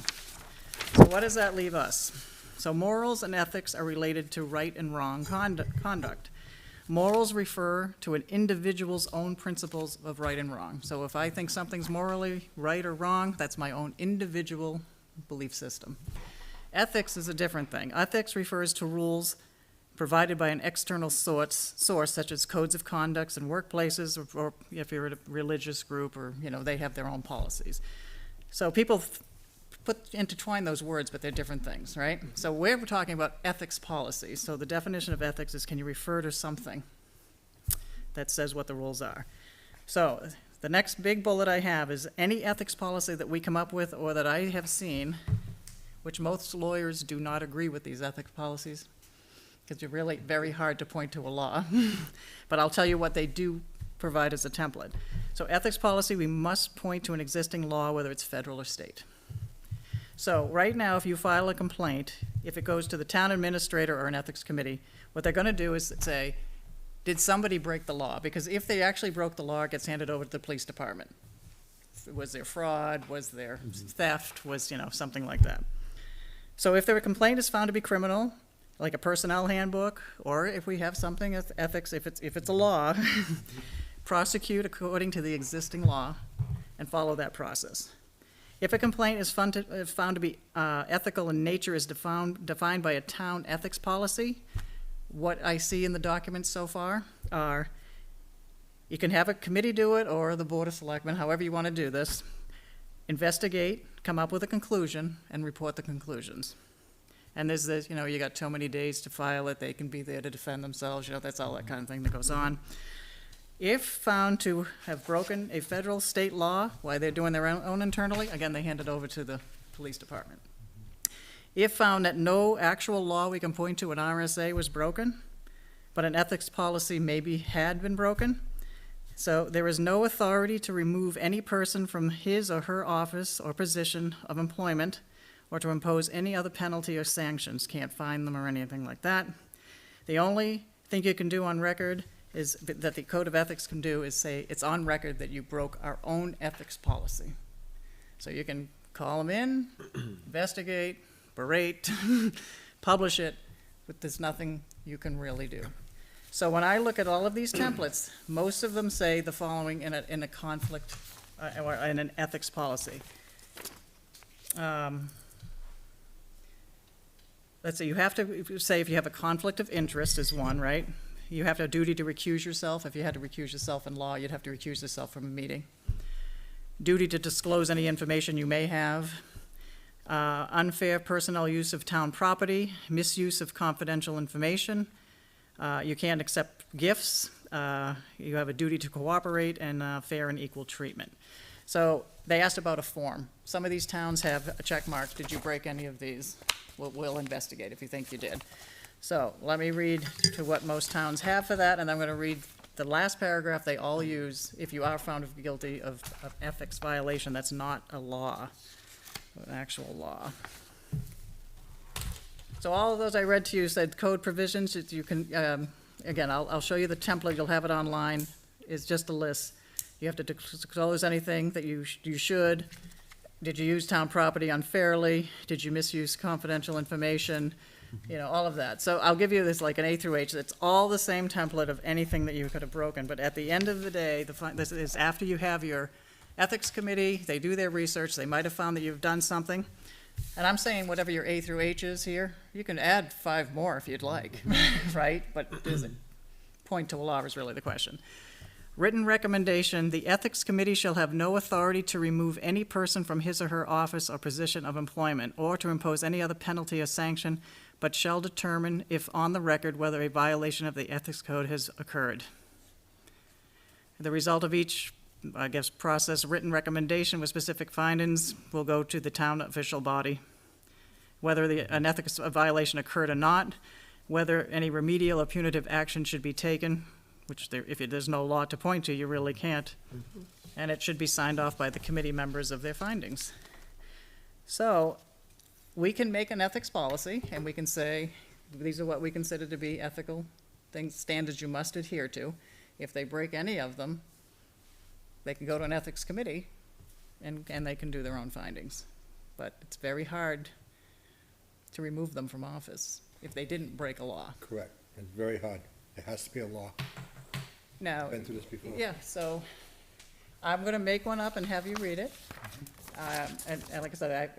So what does that leave us? So morals and ethics are related to right and wrong conduct. Morals refer to an individual's own principles of right and wrong. So if I think something's morally right or wrong, that's my own individual belief system. Ethics is a different thing. Ethics refers to rules provided by an external source such as codes of conduct in workplaces, or if you're a religious group, or they have their own policies. So people intertwine those words, but they're different things, right? So we're talking about ethics policy. So the definition of ethics is, can you refer to something that says what the rules are? So the next big bullet I have is any ethics policy that we come up with or that I have seen, which most lawyers do not agree with these ethics policies, because you're really very hard to point to a law. But I'll tell you what they do provide as a template. So ethics policy, we must point to an existing law, whether it's federal or state. So right now, if you file a complaint, if it goes to the town administrator or an ethics committee, what they're gonna do is say, did somebody break the law? Because if they actually broke the law, it gets handed over to the police department. Was there fraud? Was there theft? Was, something like that. So if their complaint is found to be criminal, like a personnel handbook, or if we have something as ethics, if it's a law, prosecute according to the existing law and follow that process. If a complaint is found to be ethical in nature is defined by a town ethics policy, what I see in the documents so far are, you can have a committee do it, or the Board of Selectmen, however you want to do this, investigate, come up with a conclusion, and report the conclusions. And there's this, you got so many days to file it, they can be there to defend themselves, that's all that kind of thing that goes on. If found to have broken a federal, state law while they're doing their own internally, again, they hand it over to the police department. If found that no actual law we can point to in RSA was broken, but an ethics policy maybe had been broken, so there is no authority to remove any person from his or her office or position of employment, or to impose any other penalty or sanctions, can't fine them or anything like that. The only thing you can do on record is that the Code of Ethics can do is say, it's on record that you broke our own ethics policy. So you can call them in, investigate, berate, publish it, but there's nothing you can really do. So when I look at all of these templates, most of them say the following in a conflict, or in an ethics policy. Let's say you have to say if you have a conflict of interest is one, right? You have to have a duty to recuse yourself. If you had to recuse yourself in law, you'd have to recuse yourself from a meeting. Duty to disclose any information you may have. Unfair personnel use of town property, misuse of confidential information. You can't accept gifts. You have a duty to cooperate, and fair and equal treatment. So they asked about a form. Some of these towns have a check mark. Did you break any of these? We'll investigate if you think you did. So let me read to what most towns have for that, and I'm going to read the last paragraph they all use. If you are found guilty of ethics violation, that's not a law, an actual law. So all of those I read to you said code provisions. You can, again, I'll show you the template. You'll have it online. It's just a list. You have to disclose anything that you should. Did you use town property unfairly? Did you misuse confidential information? You know, all of that. So I'll give you this like an A through H. It's all the same template of anything that you could have broken. But at the end of the day, this is after you have your ethics committee, they do their research, they might have found that you've done something. And I'm saying whatever your A through H is here, you can add 5 more if you'd like, right? But is it point to a law is really the question. Written recommendation, the ethics committee shall have no authority to remove any person from his or her office or position of employment, or to impose any other penalty or sanction, but shall determine, if on the record, whether a violation of the ethics code has occurred. The result of each, I guess, process, written recommendation with specific findings will go to the town official body. Whether an ethics violation occurred or not, whether any remedial or punitive action should be taken, which if there's no law to point to, you really can't. And it should be signed off by the committee members of their findings. So, we can make an ethics policy, and we can say, these are what we consider to be ethical things, standards you must adhere to. If they break any of them, they can go to an ethics committee, and they can do their own findings. But it's very hard to remove them from office if they didn't break a law. Correct. It's very hard. It has to be a law. Now, Been through this before. yeah, so I'm gonna make one up and have you read it. And like I said,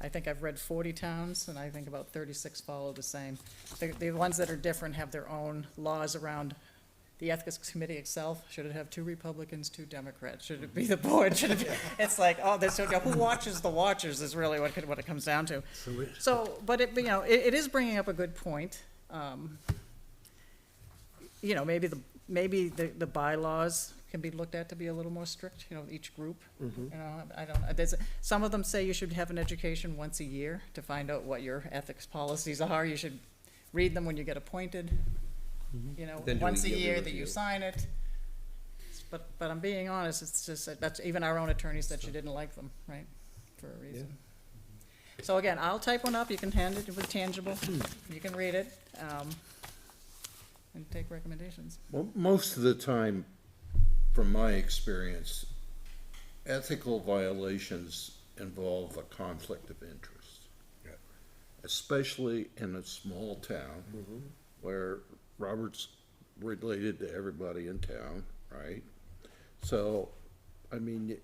I think I've read 40 towns, and I think about 36 follow the same. The ones that are different have their own laws around the ethics committee itself. Should it have 2 Republicans, 2 Democrats? Should it be the board? Should it be, it's like, oh, there's, who watches the watchers is really what it comes down to. So, but it, you know, it is bringing up a good point. You know, maybe the bylaws can be looked at to be a little more strict, you know, each group. You know, I don't, some of them say you should have an education once a year to find out what your ethics policies are. You should read them when you get appointed, you know, Then do once a we give the year that you review? sign it. But I'm being honest, it's just, that's, even our own attorney said she didn't like them, right, for a reason. So again, I'll type one up, you can hand it with tangible, you can read it, and take recommendations. Well, most of the time, from my experience, ethical violations involve a conflict of interest. Yeah. Especially in a small town where Robert's related to everybody in town, right? So, I mean,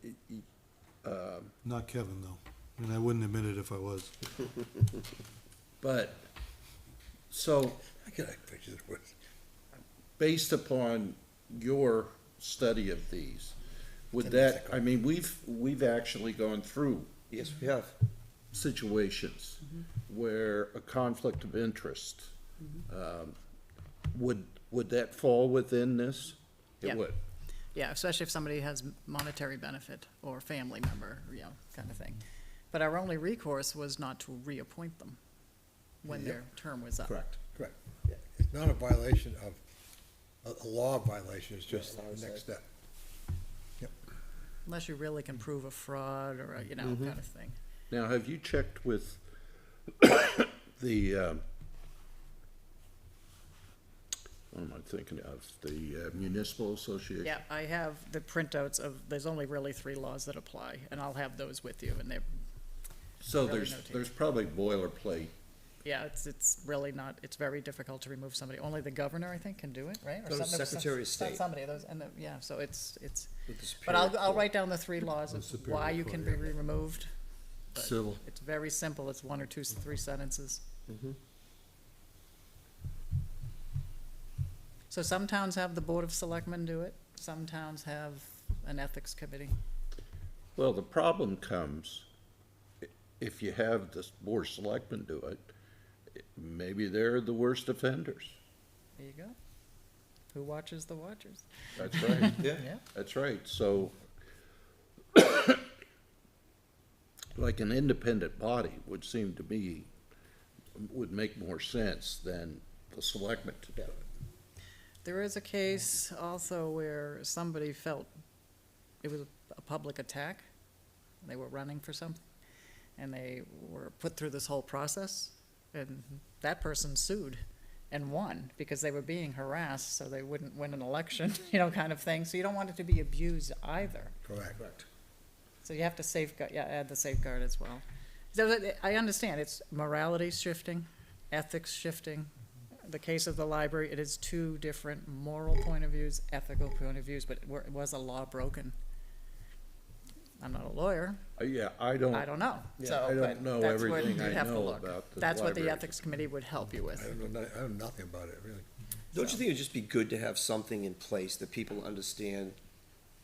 Not Kevin, though. And I wouldn't admit it if I was. but, so, I can picture the words. based upon your study of these, would that, I mean, we've actually gone through Yes, we have. situations where a conflict of interest, would that fall within this? Yeah. It would. Yeah, especially if somebody has monetary benefit or family member, you know, kind of thing. But our only recourse was not to reappoint them when their term was up. Correct. Correct. It's not a violation of, a law violation, it's just Yeah, I would the next say. step. Unless you really can prove a fraud or a, you know, kind of thing. Now, have you checked with the, what am I thinking of, the municipal association? Yeah, I have the printouts of, there's only really 3 laws that apply, and I'll have those with you, and they're, So really there's, notated. there's probably boilerplate. yeah, it's really not, it's very difficult to remove somebody. Only the governor, I think, can do it, right? Or No, the some- Secretary of State. Somebody of those, and, yeah, so it's, With the but Superior I'll Court. write down the 3 laws The of Superior why you Court, can be yeah. removed. But Civil. It's very simple, it's 1 or 2, 3 sentences. So some towns have the Board of Selectmen do it, some towns have an ethics committee. Well, the problem comes, if you have the board of selectmen do it, maybe they're the worst offenders. There you go. Who watches the watchers? That's right. Yeah. Yeah. That's right, so like an independent body would seem to me, would make more sense than the selectmen to do it. There is a case also where somebody felt it was a public attack. They were running for something, and they were put through this whole process, and that person sued and won, because they were being harassed, so they wouldn't win an election, you know, kind of thing. So you don't want it to be abused either. Correct. So you have to safeguard, yeah, add the safeguard as well. So I understand, it's morality shifting, ethics shifting. The case of the library, it is two different moral point of views, ethical point of views, but was a law broken? I'm not a lawyer, Yeah, I don't. I don't know, Yeah, so, I don't but know that's what everything you'd I have to know look. about the That's what the library. ethics committee would help you with. I know nothing about it, really. Don't you think it'd just be good to have something in place that people understand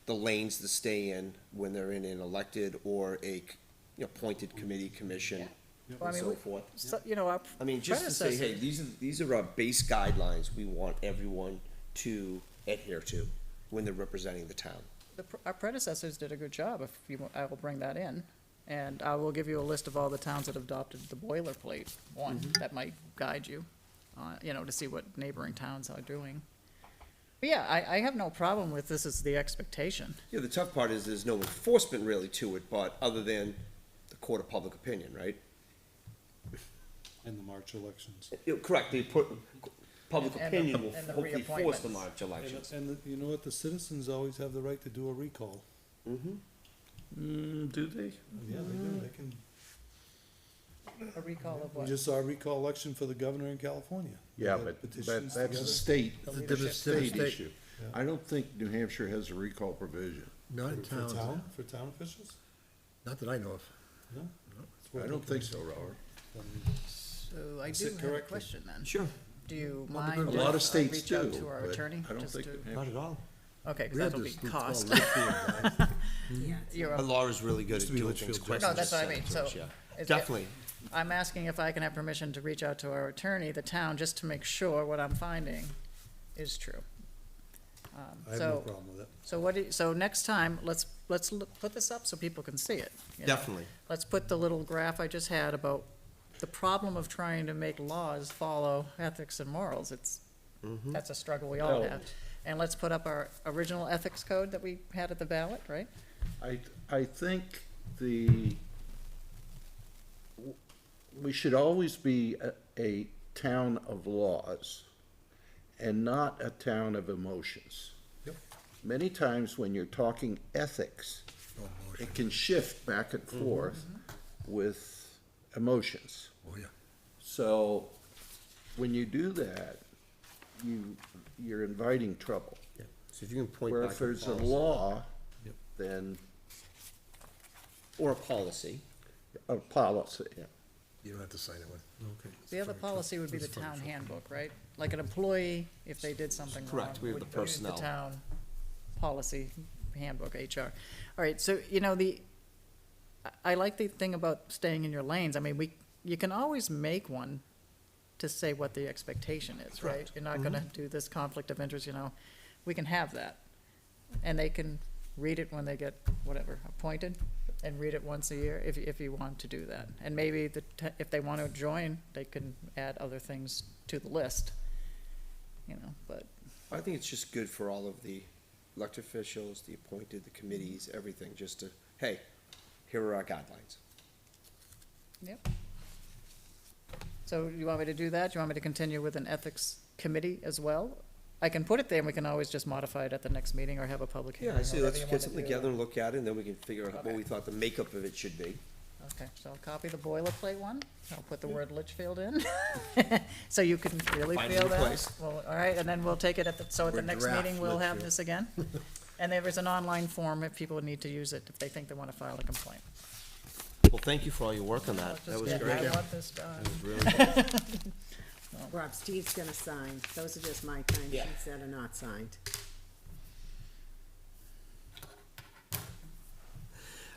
the lanes to stay in when they're in an elected or a, appointed committee, commission, Well, I and mean, so we- forth? So, you know, our I mean, just to say, hey, these are our base guidelines we want everyone to adhere to when they're representing the town. Our predecessors did a good job, if you, I will bring that in. And I will give you a list of all the towns that adopted the boilerplate one, that might guide you, you know, to see what neighboring towns are doing. But yeah, I have no problem with this is the expectation. Yeah, the tough part is there's no enforcement really to it, but other than the court of public opinion, right? In the March elections. Correct, public And the- opinion will and the hopefully force the reappointments. March elections. And you know what, the citizens always have the right to do a recall. Do they? Yeah, they do, they can, A recall of we what? just saw a recall election for the governor in California. They Yeah, had but petitions that's a together. state, The that's a leadership. state State. issue. I don't think New Hampshire has a recall provision. Not in For towns, town, for town officials? not that I know of. No? I don't think so, Robert. So I Is do it have a correctly? question then. Sure. Do you A mind lot of if I states reach out do, to our but attorney? I don't just think to- New Hampshire. at all. Okay, 'cause We had that'll be this, it's cost. called Litchfield, guys. You're Our a- law is really good Used at to be doing things Litchfield quick. Justice. No, that's what I mean, so. is- Definitely. I'm asking if I can have permission to reach out to our attorney, the town, just to make sure what I'm finding is true. I have no So, problem with it. so what, so next time, let's put this up so people can see it. you know? Definitely. Let's put the little graph I just had about the problem of trying to make laws follow ethics and morals. That's a struggle we all Oh. have. And let's put up our original ethics code that we had at the ballot, right? I think we should always be a town of laws and not a town of emotions. Yep. Many times when you're talking ethics, Oh, motion. it can shift back and forth with emotions. Oh, yeah. So when you do that, you're inviting trouble. Yeah. So if you can point Where back if to there's a policy. law, Yep. then Or a policy. a policy. You don't have to sign it one. Okay. The other policy would be the town handbook, right? Like an employee, if they did something wrong. Correct, we have the would use personnel. The town policy handbook, HR. All right, so, you know, I like the thing about staying in your lanes. I mean, you can always make one to say what the expectation is, right? Correct. You're not gonna do this conflict of interest, you know, we can have that. And they can read it when they get, whatever, appointed, and read it once a year, if you want to do that. And maybe if they want to join, they can add other things to the list, you know, but, I think it's just good for all of the elected officials, the appointed, the committees, everything, just to, hey, here are our guidelines. yep. So you want me to do that? Do you want me to continue with an ethics committee as well? I can put it there, and we can always just modify it at the next meeting or have a public hearing. Yeah, I say or let's whatever you get wanna something do. together and look at it, and then we can figure out what Okay. we thought the makeup of it should be. Okay, so I'll copy the boilerplate one, I'll put the word Litchfield in, so you can really Find a feel new that. place. Well, all right, and then we'll take it at the, so at the Word next draft meeting, we'll have Litchfield. this again. And there is an online form if people need to use it, if they think they wanna file a complaint. Well, thank you for all your work on that. I'll That just was get- great. I want this done. That was really good. Rob, Steve's gonna sign. Those are just my time Yeah. sheets that are not signed.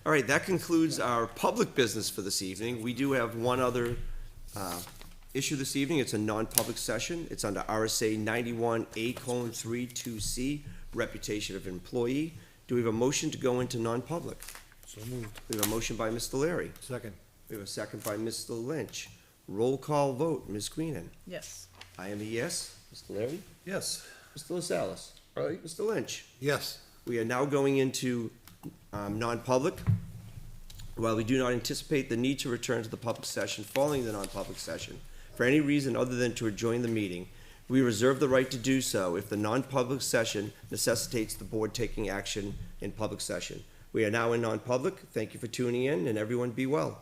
All right, that concludes our public business for this evening. We do have one other issue this evening. It's a non-public session. It's under RSA 91A:32C, reputation of employee. Do we have a motion to go into non-public? So moved. We have a motion by Mr. Larry. Second. We have a second by Mr. Lynch. Roll call vote, Ms. Queenan. Yes, I am a yes. Mr. Larry? Yes. Mr. LaSalle's? Right. Mr. Lynch? Yes. We are now going into non-public. While we do not anticipate the need to return to the public session following the non-public session, for any reason other than to adjourn the meeting, We reserve the right to do so if the non-public session necessitates the board taking action in public session. We are now in non-public. Thank you for tuning in, and everyone be well.